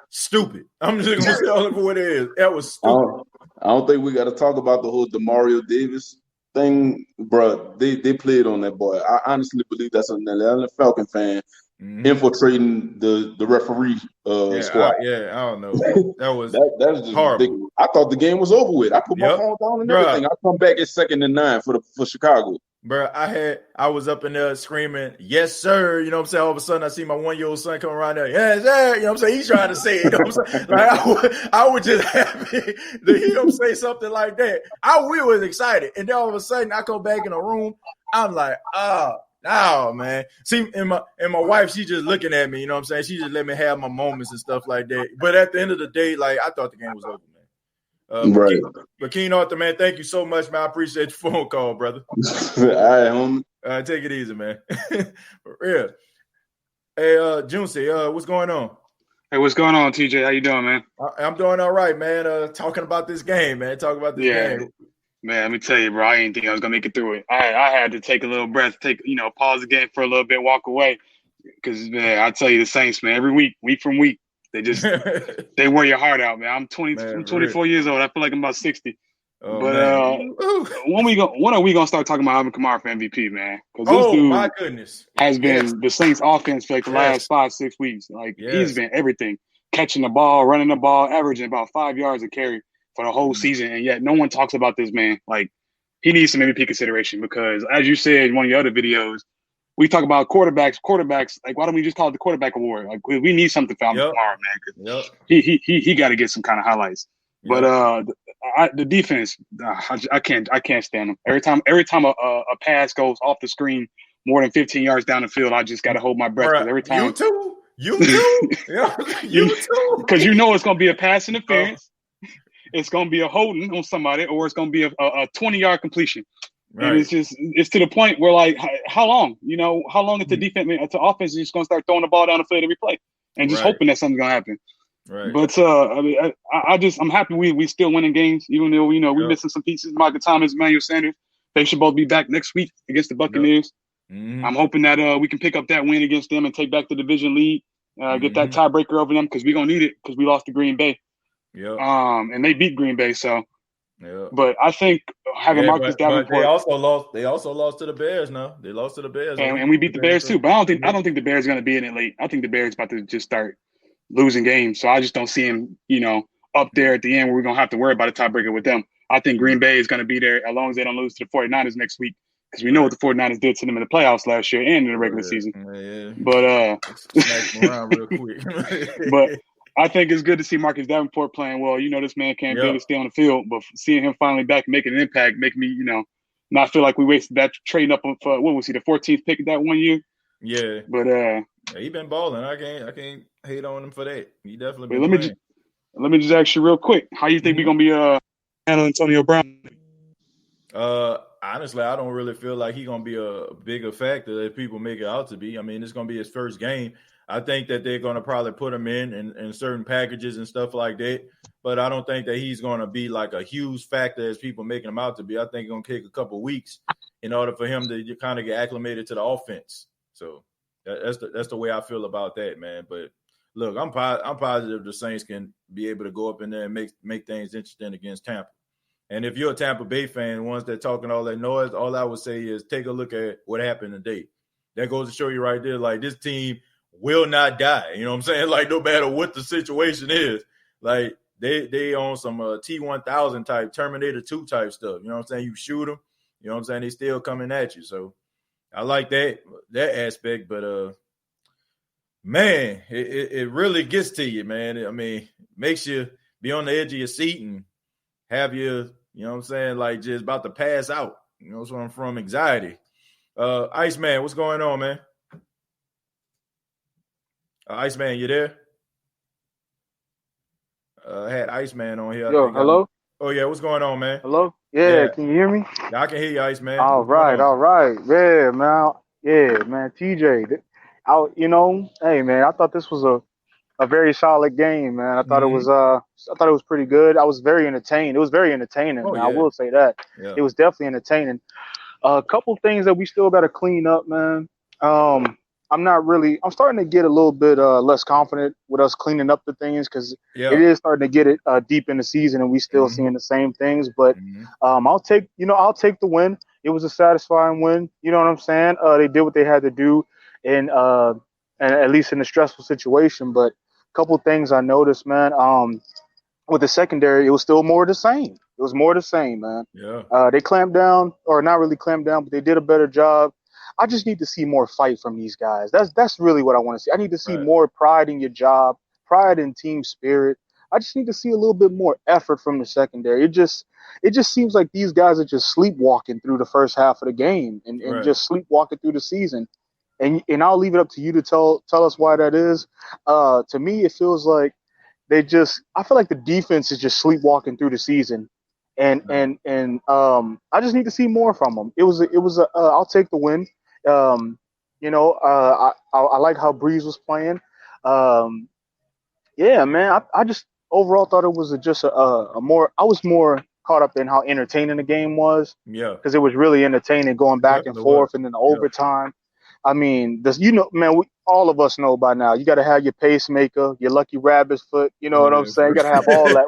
stupid. I'm just going to tell it for what it is. That was stupid. I don't think we got to talk about the whole Demario Davis thing, bro. They played on that boy. I honestly believe that's an Atlanta Falcon fan infiltrating the referee squad. I don't know. That was that's just horrible. Ridiculous. I thought the game was over with. I put my phone down and everything. I come back at 2nd and 9 for Chicago. Bro, I was up in there screaming, yes, sir. You know what I'm saying? All of a sudden, I see my 1-year-old son come around there. Yes, sir. You know what I'm saying? He's trying to say it. You know what I'm saying? Like, I was just happy to hear him say something like that. We was excited. And then all of a sudden, I come back in the room. I'm like, no, man. See, and my wife, she just looking at me. You know what I'm saying? She just let me have my moments and stuff like that. But at the end of the day, like, I thought the game was over, man. Right. But King Arthur, man, thank you so much, man. I appreciate your phone call, brother. All right, homie. Take it easy, man. For real. Hey, Juicy, what's going on? Hey, what's going on, TJ? How you doing, man? I'm doing all right, man. Talking about this game, man. Talking about this game. Man, let me tell you, bro, I didn't think I was going to make it through it. I had to take a little breath, pause the game for a little bit, walk away. Because, man, I tell you, the Saints, man, every week from week, they wear your heart out, man. I'm 24 years old. I feel like I'm about 60. When are we gonna start talking about Alvin Kamara for MVP, man? Because this dude, my goodness, has been the Saints' offense for like the last 5-6 weeks. Like he's been everything, catching the ball, running the ball, averaging about 5 yards a carry for the whole season, and yet no one talks about this man. Like he needs some MVP consideration because, as you said in one of your other videos, we talk about quarterbacks. Like, why don't we just call it the quarterback award? Like, we need something for him tomorrow, man. He got to get some kind of highlights. But the defense, I can't stand them. Every time a pass goes off the screen more than 15 yards down the field, I just got to hold my breath. Because every time you too, because you know it's going to be a pass interference, it's going to be a holding on somebody, or it's going to be a 20-yard completion. Right. And it's to the point where, like, how long? You know, how long is the defense? The offense is just going to start throwing the ball down the field every play and just hoping that something's going to happen. Right. But I mean, I'm happy we still winning games, even though we're missing some pieces. Michael Thomas, Emmanuel Sanders, they should both be back next week against the Buccaneers. Mm-hmm. I'm hoping that we can pick up that win against them and take back the division lead, get that tiebreaker over them, because we're gonna need it, because we lost to Green Bay. And they beat Green Bay, so. Yeah. But I think having Marcus Davenport, but they also lost to the Bears. Now they lost to the Bears, and we beat the Bears too. But I don't think the Bears are going to be in it late. I think the Bears about to just start losing games. So I just don't see him, up there at the end where we're going to have to worry about a tiebreaker with them. I think Green Bay is going to be there as long as they don't lose to the 49ers next week, because we know what the 49ers did to them in the playoffs last year and in the regular season. But smack them around real quick. But I think it's good to see Marcus Davenport playing well. This man can't barely stay on the field, but seeing him finally back making an impact make me, not feel like we wasted that trading up for, what was he, the 14th pick that 1 year? Yeah. But he been balling. I can't hate on him for that. He definitely been playing. Let me just ask you real quick. How you think we're gonna be handling Antonio Brown? Honestly, I don't really feel like he's gonna be a bigger factor that people make it out to be. I mean, it's gonna be his first game. I think that they're going to probably put him in certain packages and stuff like that. But I don't think that he's going to be like a huge factor as people making him out to be. I think it's going to take a couple of weeks in order for him to kind of get acclimated to the offense. So that's the way I feel about that, man. But look, I'm positive the Saints can be able to go up in there and make things interesting against Tampa. And if you're a Tampa Bay fan, the ones that talking all that noise, all I would say is take a look at what happened today. That goes to show you right there, like, this team will not die. You know what I'm saying? Like, no matter what the situation is, like they on some T-1000 type, Terminator 2 type stuff. You know what I'm saying? You shoot them, you know what I'm saying? They still coming at you. So I like that aspect, but man, it really gets to you, man. I mean, makes you be on the edge of your seat and have you know what I'm saying, like just about to pass out. You know, so I'm from anxiety. Iceman, what's going on, man? Iceman, you there? I had Iceman on here. Yo, hello? Oh, yeah. What's going on, man? Hello? Yeah, can you hear me? Yeah, I can hear you, Iceman. All right. Yeah, man. TJ. Hey, man, I thought this was a very solid game, man. I thought it was pretty good. I was very entertained. It was very entertaining, man. I will say that. Yeah. It was definitely entertaining. A couple things that we still got to clean up, man. I'm starting to get a little bit less confident with us cleaning up the things, because it is starting to get it deep in the season and we still seeing the same things. But I'll take the win. It was a satisfying win. You know what I'm saying? They did what they had to do, and at least in a stressful situation. But a couple things I noticed, man. With the secondary, it was still more of the same. It was more of the same, man. Yeah. They clamped down, or not really clamped down, but they did a better job. I just need to see more fight from these guys. That's really what I want to see. I need to see more pride in your job, pride in team spirit. I just need to see a little bit more effort from the secondary. It just seems like these guys are just sleepwalking through the first half of the game and just sleepwalking through the season. And I'll leave it up to you to tell us why that is. To me, it feels like I feel like the defense is just sleepwalking through the season. And I just need to see more from them. I'll take the win. I like how Breeze was playing. Yeah, man. I just overall thought it was I was more caught up in how entertaining the game was. Yeah. Because it was really entertaining going back and forth and then the overtime. I mean, man, all of us know by now, you got to have your pacemaker, your lucky rabbit's foot. You know what I'm saying? You got to have all that.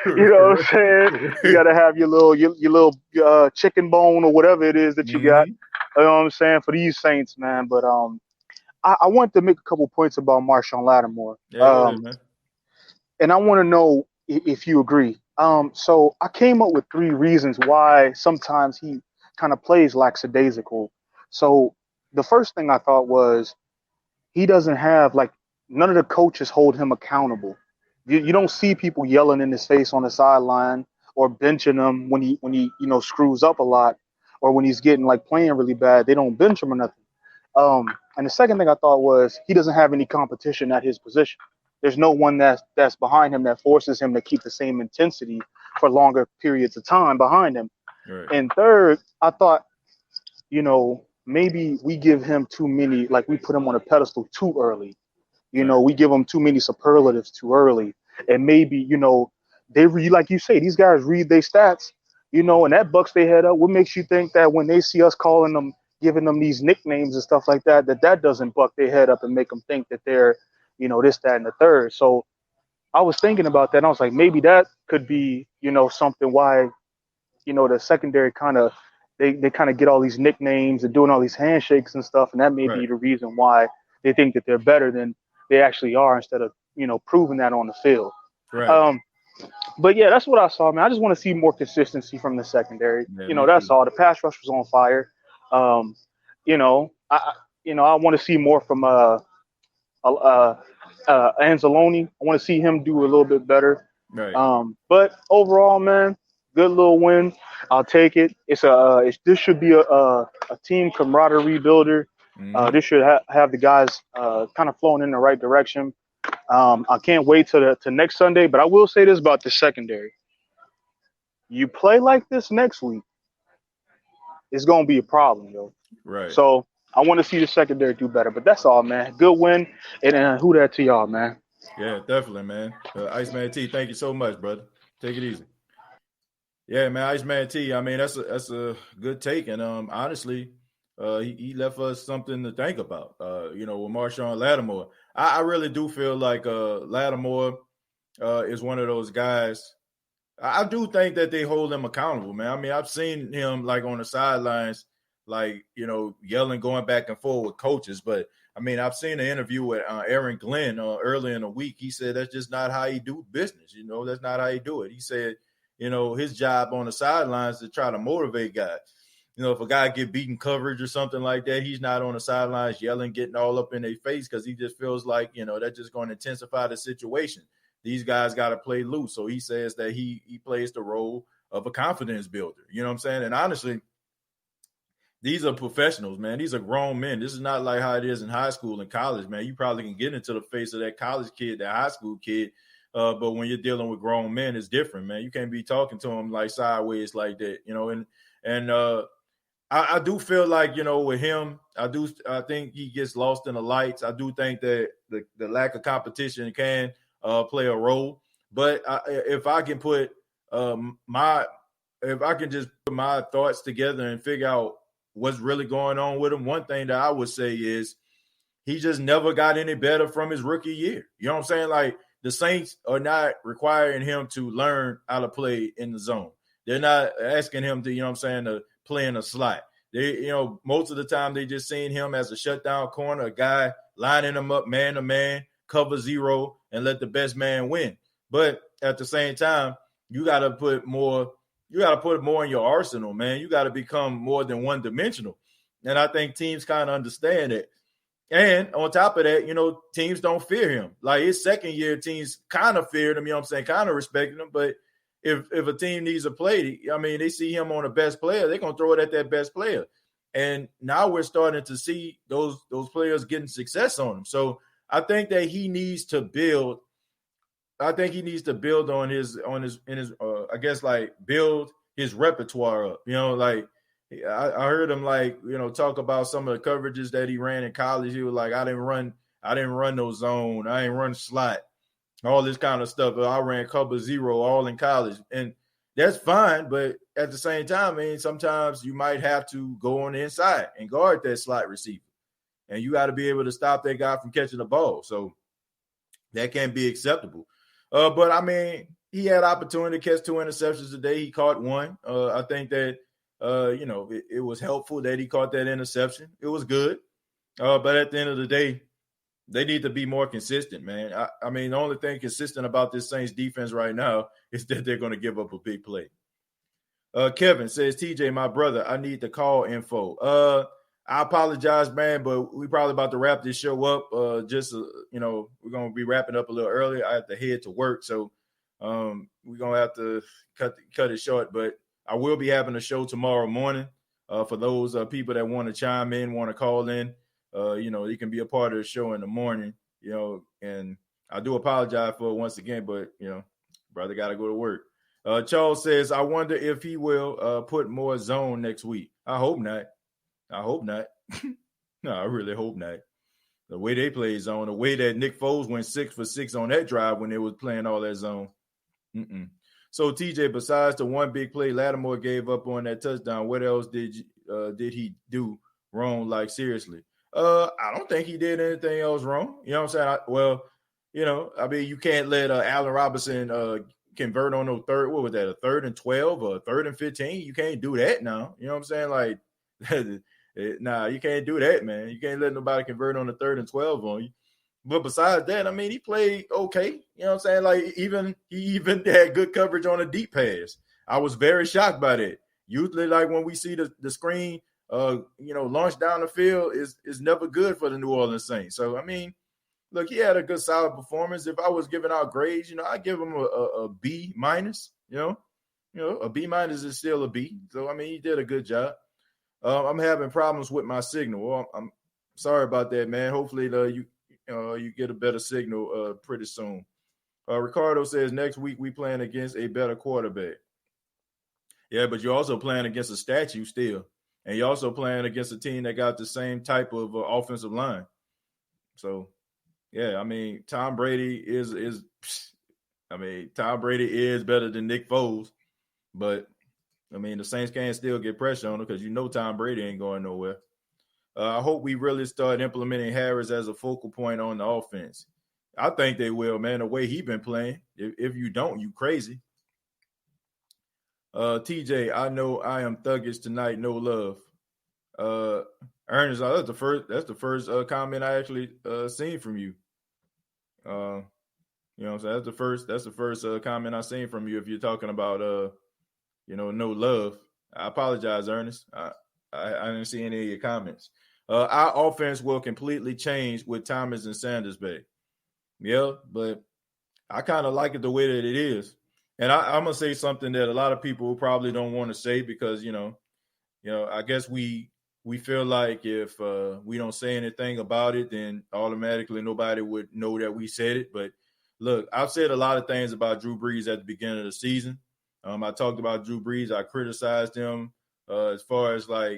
You know what I'm saying? You got to have your little chicken bone or whatever it is that you got. You know what I'm saying? For these Saints, man. But I want to make a couple points about Marshawn Lattimore. And I want to know if you agree. So I came up with 3 reasons why sometimes he kind of plays lackadaisical. So the first thing I thought was he doesn't have like none of the coaches hold him accountable. You don't see people yelling in his face on the sideline or benching him when he screws up a lot or when he's getting like playing really bad. They don't bench him or nothing. And the second thing I thought was he doesn't have any competition at his position. There's no one that's behind him that forces him to keep the same intensity for longer periods of time behind him. Right. And third, I thought, maybe we give him too many, like we put him on a pedestal too early. We give him too many superlatives too early. And maybe, they read, like you say, these guys read their stats, and that bucks their head up. What makes you think that when they see us calling them, giving them these nicknames and stuff like that, that doesn't buck their head up and make them think that they're, this, that, and the third. So I was thinking about that. And I was like, maybe that could be, something why, the secondary kind of, they kind of get all these nicknames and doing all these handshakes and stuff. And that may be the reason why they think that they're better than they actually are instead of, proving that on the field. Right. But yeah, that's what I saw, man. I just want to see more consistency from the secondary. Yeah, That's all. The pass rush was on fire. I want to see more from Anzalone. I want to see him do a little bit better. Right. But overall, man, good little win. I'll take it. This should be a team camaraderie builder. Mm-hmm. This should have the guys kind of flowing in the right direction. I can't wait to next Sunday, but I will say this about the secondary. You play like this next week, it's going to be a problem, yo. Right. So I want to see the secondary do better, but that's all, man. Good win, and who that to y'all, man. Yeah, definitely, man. Iceman T, thank you so much, brother. Take it easy. Yeah, man, Iceman T, I mean, that's a good take, and honestly, he left us something to think about, with Marshawn Lattimore. I really do feel like Lattimore is one of those guys. I do think that they hold him accountable, man. I mean, I've seen him like on the sidelines, like, yelling, going back and forth with coaches. But, I mean, I've seen an interview with Aaron Glenn earlier in the week. He said that's just not how he do business. That's not how he do it. He said, his job on the sidelines is to try to motivate guys. If a guy get beaten coverage or something like that, he's not on the sidelines yelling, getting all up in their face because he just feels like, that's just going to intensify the situation. These guys got to play loose. So he says that he plays the role of a confidence builder. You know what I'm saying? And honestly, these are professionals, man. These are grown men. This is not like how it is in high school and college, man. You probably can get into the face of that college kid, that high school kid. But when you're dealing with grown men, it's different, man. You can't be talking to them like sideways like that, I do feel like, with him, I think he gets lost in the lights. I do think that the lack of competition can play a role. But if I can put just put my thoughts together and figure out what's really going on with him, one thing that I would say is he just never got any better from his rookie year. You know what I'm saying? Like, the Saints are not requiring him to learn how to play in the zone. They're not asking him to, to play in a slot. They, most of the time they just seeing him as a shutdown corner, a guy lining him up man to man, cover zero, and let the best man win. But at the same time, you got to put more in your arsenal, man. You got to become more than one dimensional. And I think teams kind of understand it. And on top of that, teams don't fear him. Like, his second year, teams kind of feared him, kind of respected him. But if a team needs a play, I mean, they see him on the best player, they're going to throw it at that best player. And now we're starting to see those players getting success on him. So I think that he needs to build. I think he needs to build on his build his repertoire up. I heard him talk about some of the coverages that he ran in college. He was like, I didn't run no zone. I didn't run slot, all this kind of stuff. I ran cover zero all in college. And that's fine. But at the same time, I mean, sometimes you might have to go on the inside and guard that slot receiver. And you got to be able to stop that guy from catching the ball. So that can't be acceptable. But I mean, he had opportunity to catch 2 interceptions today. He caught one. I think that, it was helpful that he caught that interception. It was good. But at the end of the day, they need to be more consistent, man. I mean, the only thing consistent about this Saints defense right now is that they're going to give up a big play. Kevin says, TJ, my brother, I need the call info. I apologize, man, but we probably about to wrap this show up. We're going to be wrapping up a little early. I have to head to work, so we're going to have to cut it short. But I will be having a show tomorrow morning. For those people that want to chime in, want to call in, you can be a part of the show in the morning, and I do apologize for it once again, but, brother got to go to work. Charles says, I wonder if he will put more zone next week. I hope not. No, I really hope not. The way they play zone, the way that Nick Foles went 6 for 6 on that drive when they was playing all that zone. So, TJ, besides the one big play Lattimore gave up on that touchdown, what else did he do wrong? Like, seriously? I don't think he did anything else wrong. You know what I'm saying? You can't let Allen Robinson convert on no third. What was that? A 3rd and 12 or a 3rd and 15? You can't do that now. You know what I'm saying? Like, nah, you can't do that, man. You can't let nobody convert on the 3rd and 12 on you. But besides that, he played okay. You know what I'm saying? Like, he even had good coverage on a deep pass. I was very shocked by that. Usually, like, when we see the screen, launch down the field is never good for the New Orleans Saints. So, look, he had a good, solid performance. If I was giving out grades, I'd give him a B minus. A B minus is still a B. So, he did a good job. I'm having problems with my signal. Well, I'm sorry about that, man. Hopefully, you get a better signal pretty soon. Ricardo says next week we playing against a better quarterback. Yeah, but you're also playing against a statue still, and you're also playing against a team that got the same type of offensive line. So, yeah, Tom Brady is better than Nick Foles, but the Saints can still get pressure on him because Tom Brady ain't going nowhere. I hope we really start implementing Harris as a focal point on the offense. I think they will, man, the way he been playing. If you don't, you crazy. TJ, I know I am thuggish tonight, no love. Ernest, that's the first comment I actually seen from you. You know what I'm saying? That's the first comment I seen from you if you're talking about no love. I apologize, Ernest. I didn't see any of your comments. Our offense will completely change with Thomas and Sanders back. Yeah, but I kind of like it the way that it is. And I'm going to say something that a lot of people probably don't want to say because, I guess we feel like if we don't say anything about it, then automatically nobody would know that we said it. But look, I've said a lot of things about Drew Brees at the beginning of the season. I talked about Drew Brees. I criticized him as far as I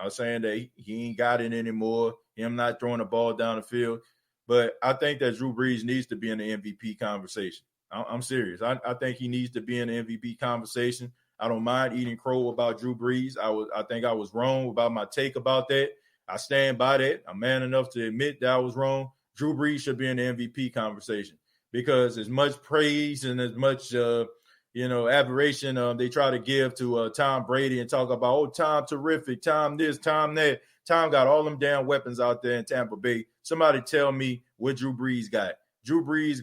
was saying that he ain't got it anymore. Him not throwing the ball down the field. But I think that Drew Brees needs to be in the MVP conversation. I'm serious. I think he needs to be in the MVP conversation. I don't mind eating crow about Drew Brees. I think I was wrong about my take about that. I stand by that. I'm man enough to admit that I was wrong. Drew Brees should be in the MVP conversation because as much praise and as much admiration they try to give to Tom Brady and talk about, oh, Tom terrific, Tom this, Tom that. Tom got all them damn weapons out there in Tampa Bay. Somebody tell me what Drew Brees got. Drew Brees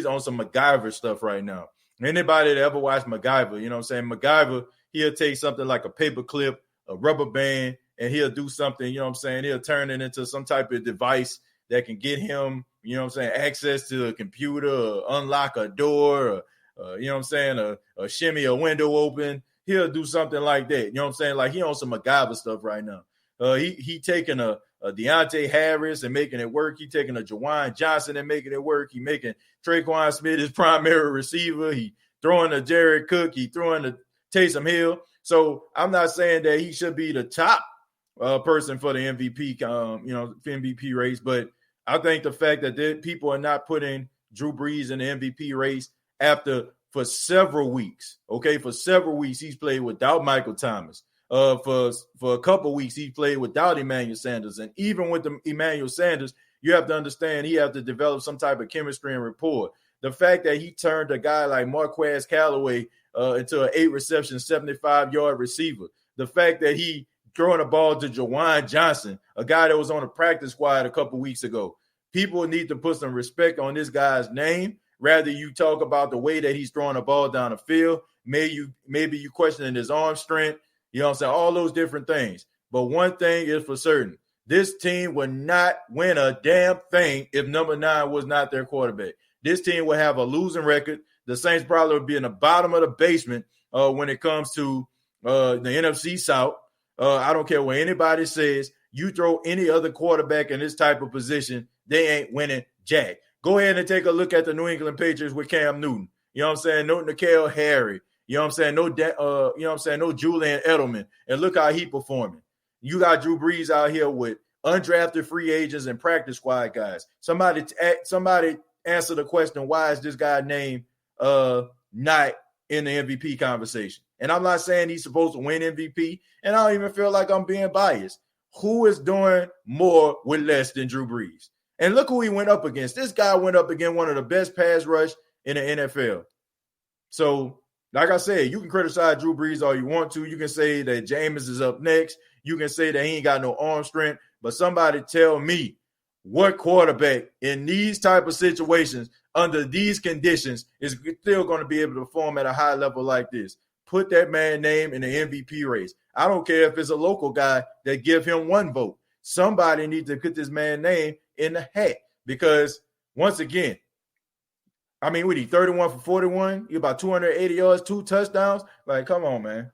on some MacGyver stuff right now. Anybody that ever watched MacGyver, you know what I'm saying? MacGyver, he'll take something like a paper clip, a rubber band, and he'll do something, you know what I'm saying? He'll turn it into some type of device that can get him, you know what I'm saying, access to a computer, or unlock a door, or, you know what I'm saying, a shimmy a window open. He'll do something like that. You know what I'm saying? Like he on some MacGyver stuff right now. He taking a Deontay Harris and making it work. He taking a Jawan Johnson and making it work. He making Traquan Smith his primary receiver. He throwing to Jared Cook. He throwing to Taysom Hill. So I'm not saying that he should be the top person for the MVP, MVP race. But I think the fact that people are not putting Drew Brees in the MVP race for several weeks. Okay, for several weeks he's played without Michael Thomas. For a couple weeks he played without Emmanuel Sanders, and even with the Emmanuel Sanders, you have to understand he have to develop some type of chemistry and rapport. The fact that he turned a guy like Marquez Callaway into an 8-reception, 75-yard receiver. The fact that he throwing the ball to Jawan Johnson, a guy that was on the practice squad a couple weeks ago. People need to put some respect on this guy's name. Rather you talk about the way that he's throwing the ball down the field. Maybe you questioning his arm strength. You know what I'm saying? All those different things. But one thing is for certain. This team would not win a damn thing if number 9 was not their quarterback. This team would have a losing record. The Saints probably would be in the bottom of the basement when it comes to the NFC South. I don't care what anybody says. You throw any other quarterback in this type of position, they ain't winning jack. Go ahead and take a look at the New England Patriots with Cam Newton. You know what I'm saying? No N'Keal Harry. You know what I'm saying? No Julian Edelman. And look how he performing. You got Drew Brees out here with undrafted free agents and practice squad guys. Somebody answer the question, why is this guy named not in the MVP conversation? And I'm not saying he's supposed to win MVP, and I don't even feel like I'm being biased. Who is doing more with less than Drew Brees? And look who he went up against. This guy went up against one of the best pass rush in the NFL. So, like I said, you can criticize Drew Brees all you want to. You can say that Jameis is up next. You can say that he ain't got no arm strength. But somebody tell me what quarterback in these type of situations, under these conditions, is still going to be able to perform at a high level like this. Put that man's name in the MVP race. I don't care if it's a local guy that give him one vote. Somebody needs to put this man's name in the hat because, once again, I mean, what he 31 for 41? He about 280 yards, 2 touchdowns. Like, come on, man.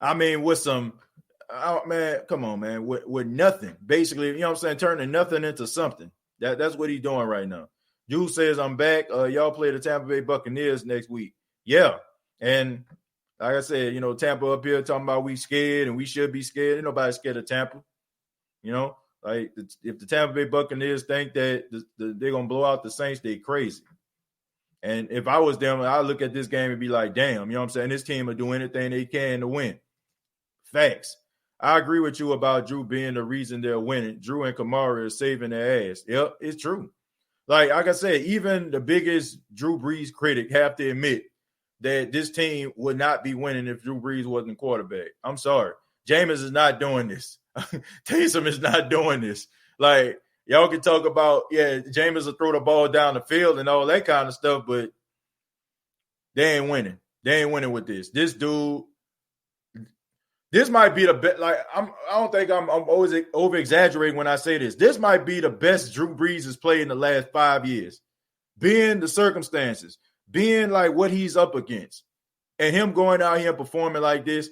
I mean, with some – man, come on, man. With nothing. Basically, you know what I'm saying, turning nothing into something. That's what he's doing right now. Jules says, I'm back. Y'all play the Tampa Bay Buccaneers next week. Yeah. And like I said, you know, Tampa up here talking about we scared and we should be scared. Ain't nobody scared of Tampa. You know, like if the Tampa Bay Buccaneers think that they're going to blow out the Saints, they crazy. And if I was them, I'd look at this game and be like, damn, you know what I'm saying? This team will do anything they can to win. Facts. I agree with you about Drew being the reason they're winning. Drew and Kamara is saving their ass. Yep, it's true. Like I said, even the biggest Drew Brees critic have to admit that this team would not be winning if Drew Brees wasn't quarterback. I'm sorry. Jameis is not doing this. Taysom is not doing this. Like, y'all can talk about, yeah, Jameis will throw the ball down the field and all that kind of stuff, but they ain't winning. They ain't winning with this. This dude, this might be the best. Like, I don't think I'm always over-exaggerating when I say this. This might be the best Drew Brees has played in the last 5 years. Being the circumstances, being like what he's up against, and him going out here and performing like this,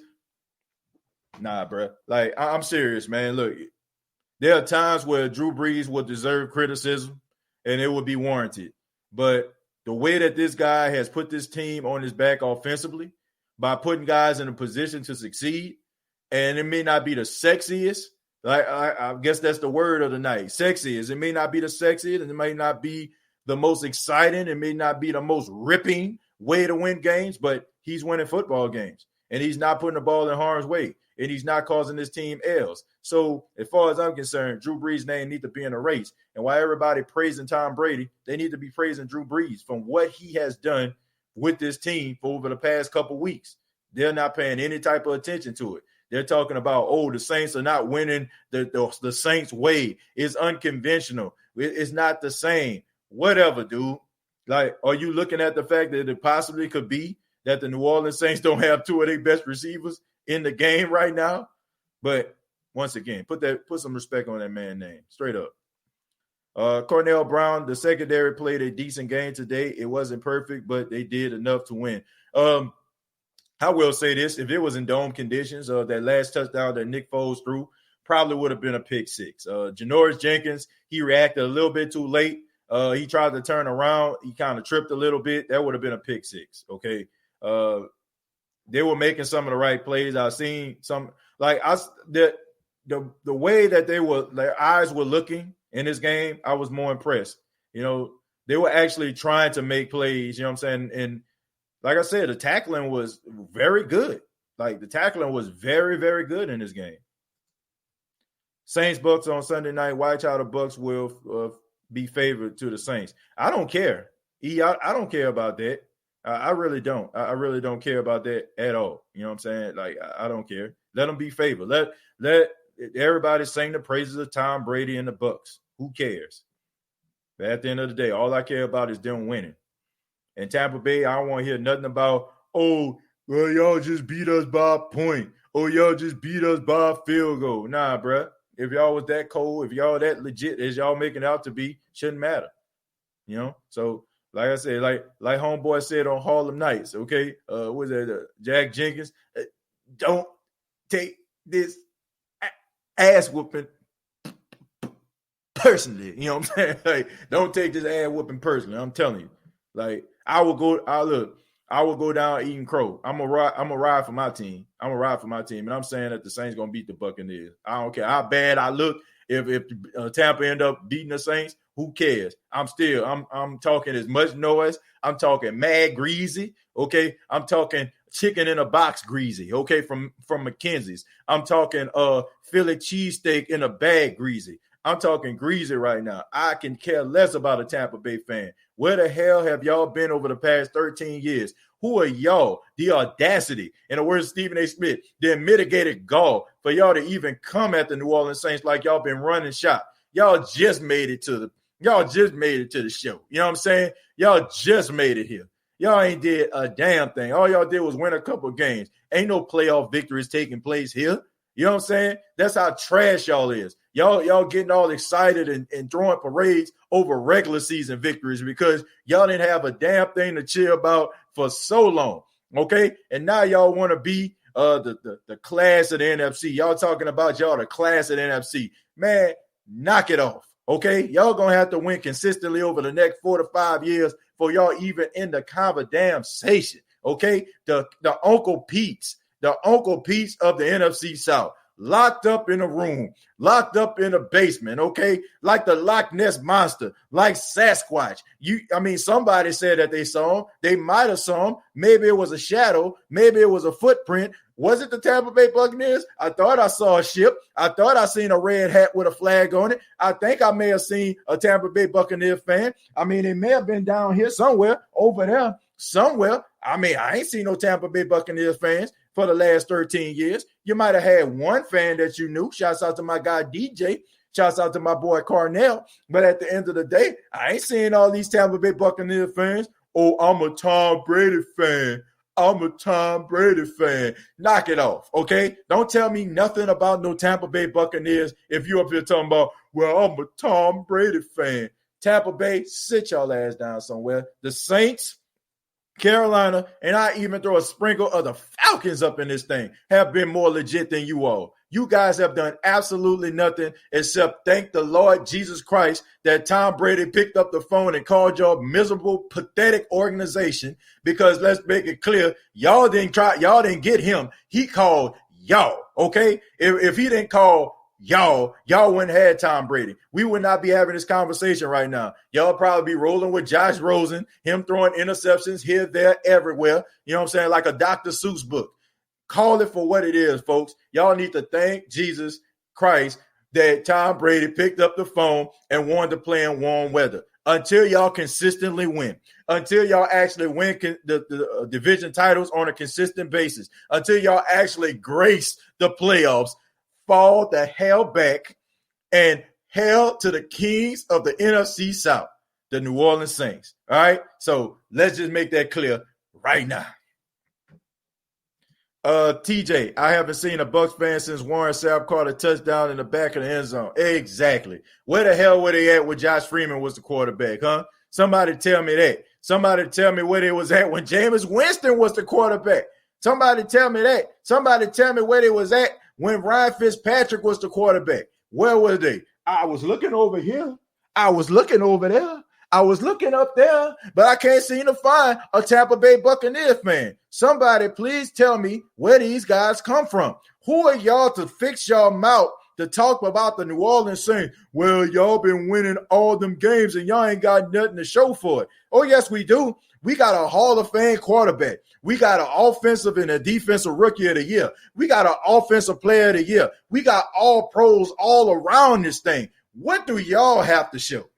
nah, bro. Like, I'm serious, man. Look, there are times where Drew Brees would deserve criticism, and it would be warranted. But the way that this guy has put this team on his back offensively, by putting guys in a position to succeed, and it may not be the sexiest, like I guess that's the word of the night, sexiest. It may not be the sexiest, and it may not be the most exciting, it may not be the most ripping way to win games, but he's winning football games, and he's not putting the ball in harm's way, and he's not causing this team L's. So as far as I'm concerned, Drew Brees' name needs to be in a race. And while everybody praising Tom Brady, they need to be praising Drew Brees from what he has done with this team for over the past couple weeks. They're not paying any type of attention to it. They're talking about, oh, the Saints are not winning the Saints way. It's unconventional. It's not the same. Whatever, dude. Like, are you looking at the fact that it possibly could be that the New Orleans Saints don't have 2 of their best receivers in the game right now? But once again, put some respect on that man's name. Straight up. Cornell Brown, the secondary played a decent game today. It wasn't perfect, but they did enough to win. I will say this. If it was in dome conditions, that last touchdown that Nick Foles threw probably would have been a pick 6. Janoris Jenkins, he reacted a little bit too late. He tried to turn around. He kind of tripped a little bit. That would have been a pick 6, okay? They were making some of the right plays. I've seen some – like the way that their eyes were looking in this game, I was more impressed. You know, they were actually trying to make plays, you know what I'm saying? And like I said, the tackling was very good. Like, the tackling was very, very good in this game. Saints Bucks on Sunday night. Watch how the Bucks will be favored to the Saints. I don't care. I don't care about that. I really don't. I really don't care about that at all. You know what I'm saying? Like, I don't care. Let them be favored. Let everybody sing the praises of Tom Brady and the Bucks. Who cares? But at the end of the day, all I care about is them winning. And Tampa Bay, I don't want to hear nothing about, oh, well, y'all just beat us by a point. oh, y'all just beat us by a field goal. Nah, bruh. If y'all was that cold, if y'all that legit as y'all making out to be, shouldn't matter. You know? So, like I said, like homeboy said on Harlem Nights, okay? Was that Jack Jenkins? Don't take this ass whooping personally. You know what I'm saying? Like, don't take this ass whooping personally. I'm telling you. Like, I will go down eating crow. I'm a ride for my team. And I'm saying that the Saints gonna beat the Buccaneers. I don't care how bad I look. If Tampa end up beating the Saints, who cares? I'm talking as much noise. I'm talking mad greasy. Okay, I'm talking chicken in a box greasy. Okay, from McKenzie's. I'm talking Philly cheesesteak in a bag greasy. I'm talking greasy right now. I can care less about a Tampa Bay fan. Where the hell have y'all been over the past 13 years? Who are y'all? The audacity, in the words of Stephen A. Smith, the unmitigated gall for y'all to even come at the New Orleans Saints like y'all been running shop. Y'all just made it to the show. You know what I'm saying? Y'all just made it here. Y'all ain't did a damn thing. All y'all did was win a couple games. Ain't no playoff victories taking place here. You know what I'm saying? That's how trash y'all is. Y'all getting all excited and throwing parades over regular season victories because y'all didn't have a damn thing to cheer about for so long. Okay? And now y'all want to be the class of the NFC. Y'all talking about y'all the class of the NFC. Man, knock it off. Okay? Y'all gonna have to win consistently over the next 4 to 5 years for y'all even in the conversation. Okay? The Uncle Pete's of the NFC South. Locked up in a room, locked up in a basement, okay? Like the Loch Ness Monster, like Sasquatch. Somebody said that they saw him. They might have saw him. Maybe it was a shadow. Maybe it was a footprint. Was it the Tampa Bay Buccaneers? I thought I saw a ship. I thought I seen a red hat with a flag on it. I think I may have seen a Tampa Bay Buccaneers fan. It may have been down here somewhere, over there, somewhere. I ain't seen no Tampa Bay Buccaneers fans for the last 13 years. You might have had one fan that you knew. Shouts out to my guy DJ. Shouts out to my boy Carnell. But at the end of the day, I ain't seeing all these Tampa Bay Buccaneers fans. Oh, I'm a Tom Brady fan. Knock it off, okay? Don't tell me nothing about no Tampa Bay Buccaneers if you up here talking about, well, I'm a Tom Brady fan. Tampa Bay, sit y'all ass down somewhere. The Saints, Carolina, and I even throw a sprinkle of the Falcons up in this thing, have been more legit than you all. You guys have done absolutely nothing except thank the Lord Jesus Christ that Tom Brady picked up the phone and called y'all miserable, pathetic organization, because let's make it clear, y'all didn't get him. He called y'all, okay? If he didn't call y'all wouldn't have had Tom Brady. We would not be having this conversation right now. Y'all probably be rolling with Josh Rosen, him throwing interceptions here, there, everywhere. You know what I'm saying? Like a Dr. Seuss book. Call it for what it is, folks. Y'all need to thank Jesus Christ that Tom Brady picked up the phone and wanted to play in warm weather. Until y'all consistently win, until y'all actually win the division titles on a consistent basis, until y'all actually grace the playoffs, fall the hell back and hell to the kings of the NFC South, the New Orleans Saints. All right? So let's just make that clear right now. TJ, I haven't seen a Bucs fan since Warren Sapp caught a touchdown in the back of the end zone. Exactly. Where the hell were they at when Josh Freeman was the quarterback, huh? Somebody tell me that. Somebody tell me where they was at when Jameis Winston was the quarterback. Somebody tell me that. Somebody tell me where they was at when Ryan Fitzpatrick was the quarterback. Where were they? I was looking over here. I was looking over there. I was looking up there, but I can't seem to find a Tampa Bay Buccaneers fan. Somebody please tell me where these guys come from. Who are y'all to fix y'all mouth to talk about the New Orleans Saints? Well, y'all been winning all them games and y'all ain't got nothing to show for it. Oh, yes, we do. We got a Hall of Fame quarterback. We got an offensive and a defensive rookie of the year. We got an offensive player of the year. We got all pros all around this thing. What do y'all have to show?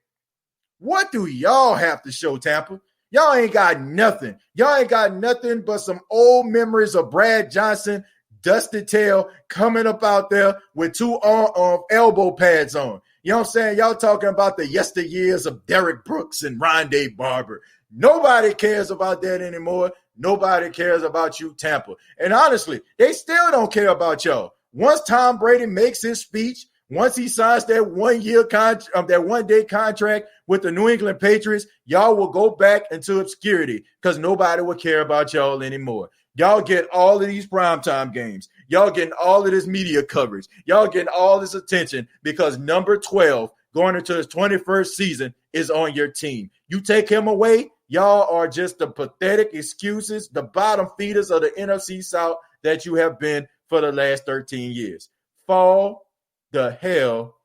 What do y'all have to show, Tampa? Y'all ain't got nothing. Y'all ain't got nothing but some old memories of Brad Johnson, dusty tail, coming up out there with two elbow pads on. You know what I'm saying? Y'all talking about the yesteryears of Derek Brooks and Rondé Barber. Nobody cares about that anymore. Nobody cares about you, Tampa. And honestly, they still don't care about y'all. Once Tom Brady makes his speech, once he signs that 1 year that 1 day contract with the New England Patriots, y'all will go back into obscurity because nobody will care about y'all anymore. Y'all get all of these primetime games. Y'all getting all of this media coverage. Y'all getting all this attention because number 12 going into his 21st season is on your team. You take him away, y'all are just the pathetic excuses, the bottom feeders of the NFC South that you have been for the last 13 years. Fall the hell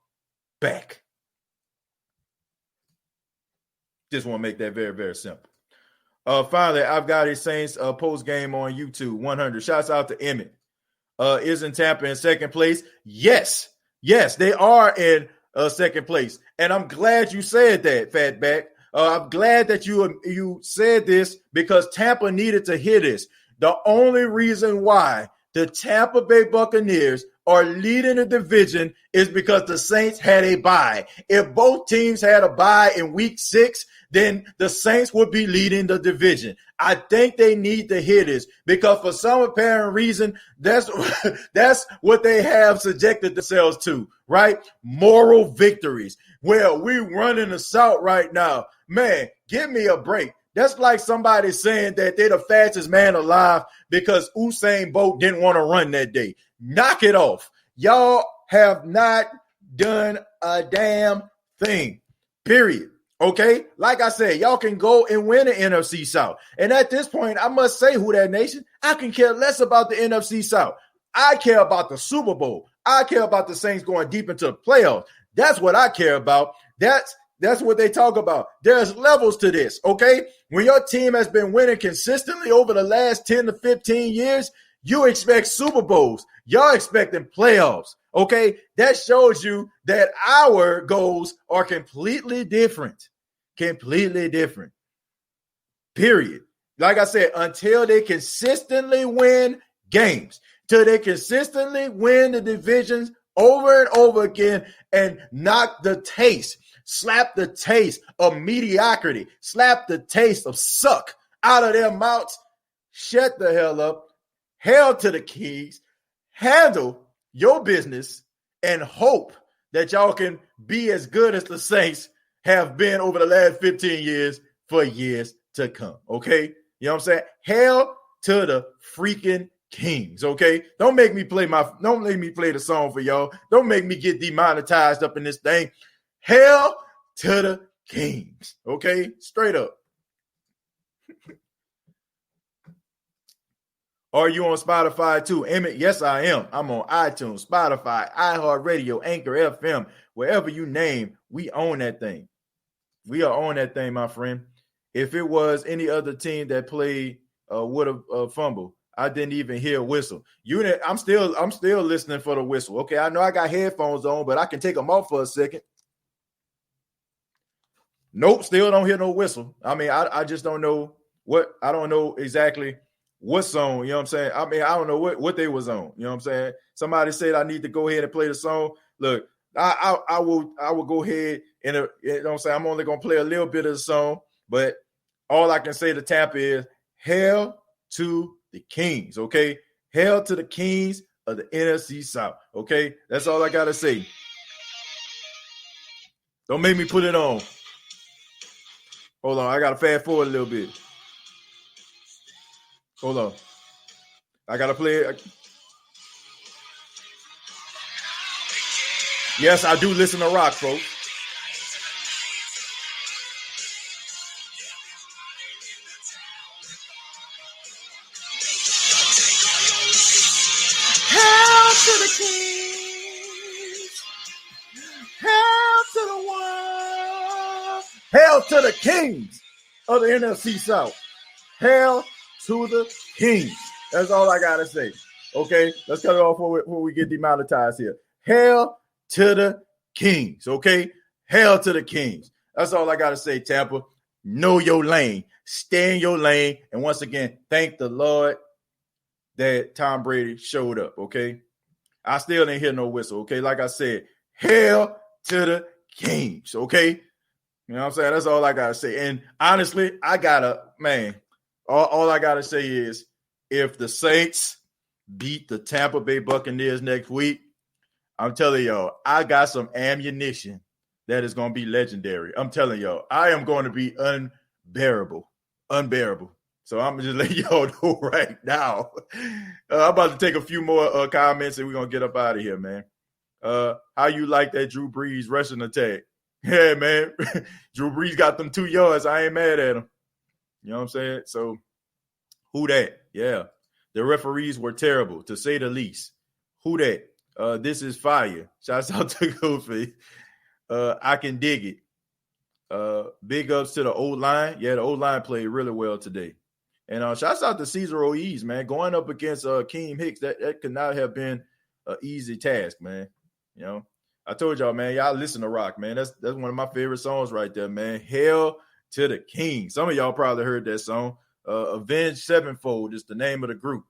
back. Just want to make that very, very simple. Finally, I've got a Saints post game on YouTube 100. Shouts out to Emmett. Isn't Tampa in second place? Yes, they are in second place. And I'm glad you said that, Fatback. I'm glad that you said this because Tampa needed to hear this. The only reason why the Tampa Bay Buccaneers are leading the division is because the Saints had a bye. If both teams had a bye in week 6, then the Saints would be leading the division. I think they need to hear this because for some apparent reason, that's what they have subjected themselves to, right? Moral victories. Well, we running the South right now. Man, give me a break. That's like somebody saying that they're the fastest man alive because Usain Bolt didn't want to run that day. Knock it off. Y'all have not done a damn thing, period. Okay? Like I said, y'all can go and win the NFC South. And at this point, I must say, Who Dat Nation, I can care less about the NFC South. I care about the Super Bowl. I care about the Saints going deep into the playoffs. That's what I care about. That's what they talk about. There's levels to this, okay? When your team has been winning consistently over the last 10 to 15 years, you expect Super Bowls. Y'all expecting playoffs, okay? That shows you that our goals are completely different. Completely different. Period. Like I said, until they consistently win games, till they consistently win the divisions over and over again and knock the taste, slap the taste of mediocrity, slap the taste of suck out of their mouths, shut the hell up, hell to the keys, handle your business, and hope that y'all can be as good as the Saints have been over the last 15 years for years to come, okay? You know what I'm saying? Hell to the freaking Kings, okay? Don't make me play the song for y'all. Don't make me get demonetized up in this thing. Hell to the Kings, okay? Straight up. Are you on Spotify too, Emmett? Yes, I am. I'm on iTunes, Spotify, iHeartRadio, Anchor FM, wherever you name, we own that thing. We are on that thing, my friend. If it was any other team that played would have fumbled, I didn't even hear a whistle. I'm still listening for the whistle. Okay, I know I got headphones on, but I can take them off for a second. Nope, still don't hear no whistle. I mean, I just don't know I don't know exactly what song, you know what I'm saying? I mean, I don't know what they was on, you know what I'm saying? Somebody said I need to go ahead and play the song. Look, I will go ahead and you know what I'm saying? I'm only going to play a little bit of the song, but all I can say to Tampa is hell to the Kings, okay? Hell to the Kings of the NFC South, okay? That's all I got to say. Don't make me put it on. Hold on, I got to fast forward a little bit. Hold on. I got to play it. Yes, I do listen to rock, folks. Hell to the Kings. Hell to the world. Hell to the Kings of the NFC South. Hell to the Kings. That's all I got to say. Okay, let's cut it off before we get demonetized here. Hell to the Kings, okay? Hell to the Kings. That's all I got to say, Tampa. Know your lane. Stay in your lane. And once again, thank the Lord that Tom Brady showed up, okay? I still didn't hear no whistle, okay? Like I said, hell to the Kings, okay? You know what I'm saying? That's all I gotta say. And honestly, all I gotta say is if the Saints beat the Tampa Bay Buccaneers next week, I'm telling y'all, I got some ammunition that is going to be legendary. I'm telling y'all, I am going to be unbearable. So I'm just letting y'all know right now. I'm about to take a few more comments and we're going to get up out of here, man. How you like that Drew Brees rushing attack? Yeah, man. Drew Brees got them 2 yards. I ain't mad at him. You know what I'm saying? So who that? Yeah. The referees were terrible, to say the least. Who that? This is fire. Shouts out to Ghostface. I can dig it. Big ups to the O-line. Yeah, the O-line played really well today. And shouts out to Cesar Ruiz, man. Going up against Keem Hicks, that could not have been an easy task, man. You know, I told y'all, man, y'all listen to rock, man. That's one of my favorite songs right there, man. Hail to the King. Some of y'all probably heard that song. Avenged Sevenfold is the name of the group.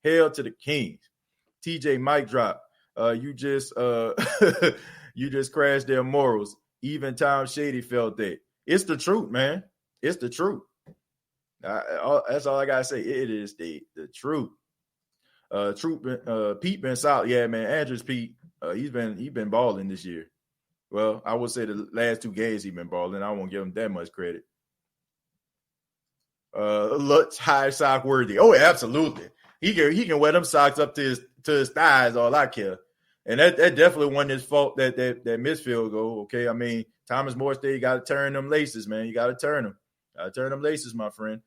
Hail to the Kings. TJ mic drop. You just crashed their morals. Even Tom Shady felt that. It's the truth, man. It's the truth. That's all I gotta say. It is the truth. Pete been solid. Yeah, man. Andrews Pete. He's been balling this year. Well, I would say the last 2 games he's been balling. I won't give him that much credit. Lutz high sock worthy. Oh, absolutely. He can wear them socks up to his thighs. All I care. And that definitely wasn't his fault that missed field goal. Okay, I mean Thomas Morstead, you got to turn them laces, man. You got to turn them. Turn them laces, my friend.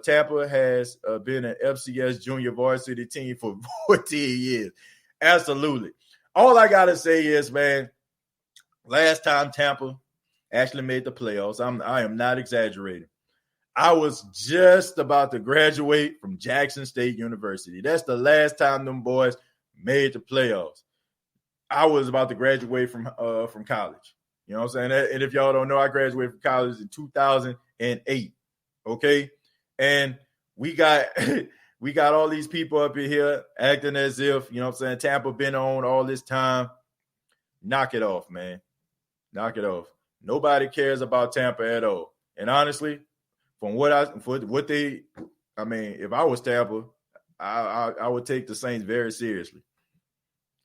Tampa has been an FCS junior varsity team for 14 years. Absolutely. All I gotta say is, man, last time Tampa actually made the playoffs, I am not exaggerating. I was just about to graduate from Jackson State University. That's the last time them boys made the playoffs. I was about to graduate from college. You know what I'm saying? And if y'all don't know, I graduated from college in 2008. Okay? And we got all these people up in here acting as if, you know what I'm saying, Tampa been on all this time. Knock it off, man. Knock it off. Nobody cares about Tampa at all. And honestly, if I was Tampa, I would take the Saints very seriously.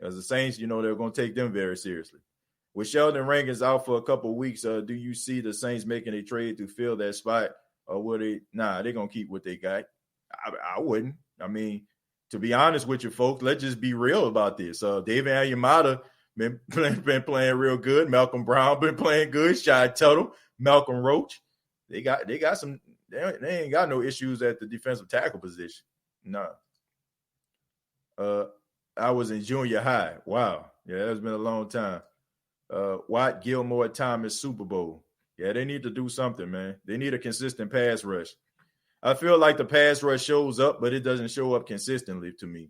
As the Saints, you know, they're going to take them very seriously. With Sheldon Rankins out for a couple of weeks, do you see the Saints making a trade to fill that spot? Or would they? Nah, they're going to keep what they got. I wouldn't. I mean, to be honest with you folks, let's just be real about this. David Onyemata been playing real good. Malcolm Brown been playing good. Shy Tuttle, Malcolm Roach. They got some. They ain't got no issues at the defensive tackle position. No. I was in junior high. Wow. Yeah, that's been a long time. Watt, Gilmore, Thomas, Super Bowl. Yeah, they need to do something, man. They need a consistent pass rush. I feel like the pass rush shows up, but it doesn't show up consistently to me.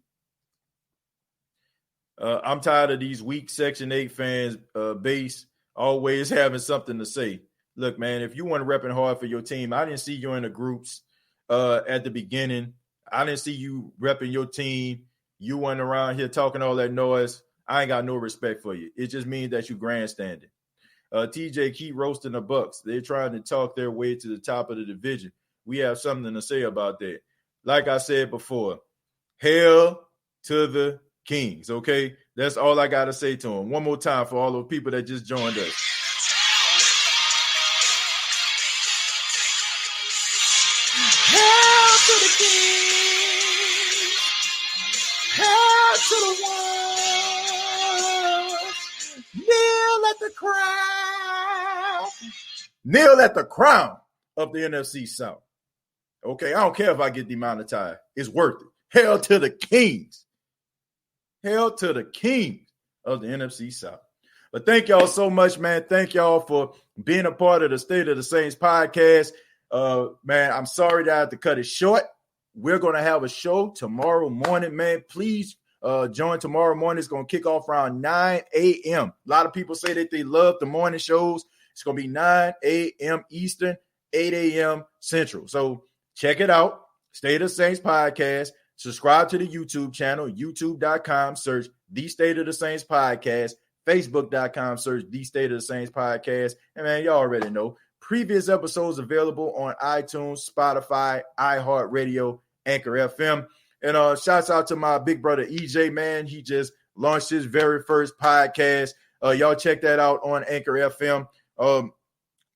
I'm tired of these weak Section 8 fans base always having something to say. Look, man, if you weren't repping hard for your team, I didn't see you in the groups at the beginning. I didn't see you repping your team. You weren't around here talking all that noise. I ain't got no respect for you. It just means that you grandstanding. TJ, keep roasting the Bucks. They're trying to talk their way to the top of the division. We have something to say about that. Like I said before, hail to the Kings, okay? That's all I got to say to them. One more time for all those people that just joined us. Hail to the Kings! Hail to the ones! Kneel at the crown! Kneel at the crown of the NFC South. Okay, I don't care if I get demonetized. It's worth it. Hail to the Kings. Hail to the Kings of the NFC South. But thank y'all so much, man. Thank y'all for being a part of the State of the Saints podcast. Man, I'm sorry that I had to cut it short. We're going to have a show tomorrow morning, man. Please join tomorrow morning. It's going to kick off around 9 a.m. A lot of people say that they love the morning shows. It's going to be 9 a.m. Eastern, 8 a.m. Central. So check it out. State of the Saints podcast. Subscribe to the YouTube channel, youtube.com. Search The State of the Saints podcast. Facebook.com, search The State of the Saints Podcast. And man, y'all already know. Previous episodes available on iTunes, Spotify, iHeartRadio, Anchor FM. And shouts out to my big brother EJ, man. He just launched his very first podcast. Y'all check that out on Anchor FM.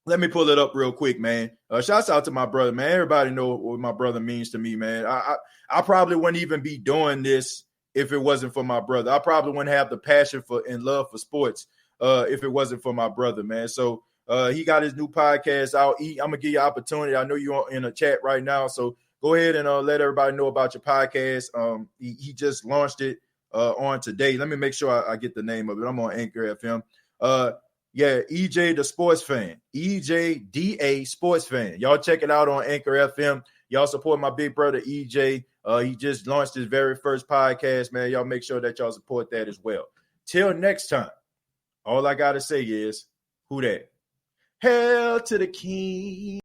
Let me pull it up real quick, man. Shouts out to my brother, man. Everybody know what my brother means to me, man. I probably wouldn't even be doing this if it wasn't for my brother. I probably wouldn't have the passion for and love for sports if it wasn't for my brother, man. So he got his new podcast out. I'm going to give you an opportunity. I know you're in a chat right now, so go ahead and let everybody know about your podcast. He just launched it on today. Let me make sure I get the name of it. I'm on Anchor FM. Yeah, EJ the Sports Fan. EJDA Sports Fan. Y'all check it out on Anchor FM. Y'all support my big brother EJ. He just launched his very first podcast, man. Y'all make sure that y'all support that as well. Till next time, all I got to say is, who that? Hail to the king.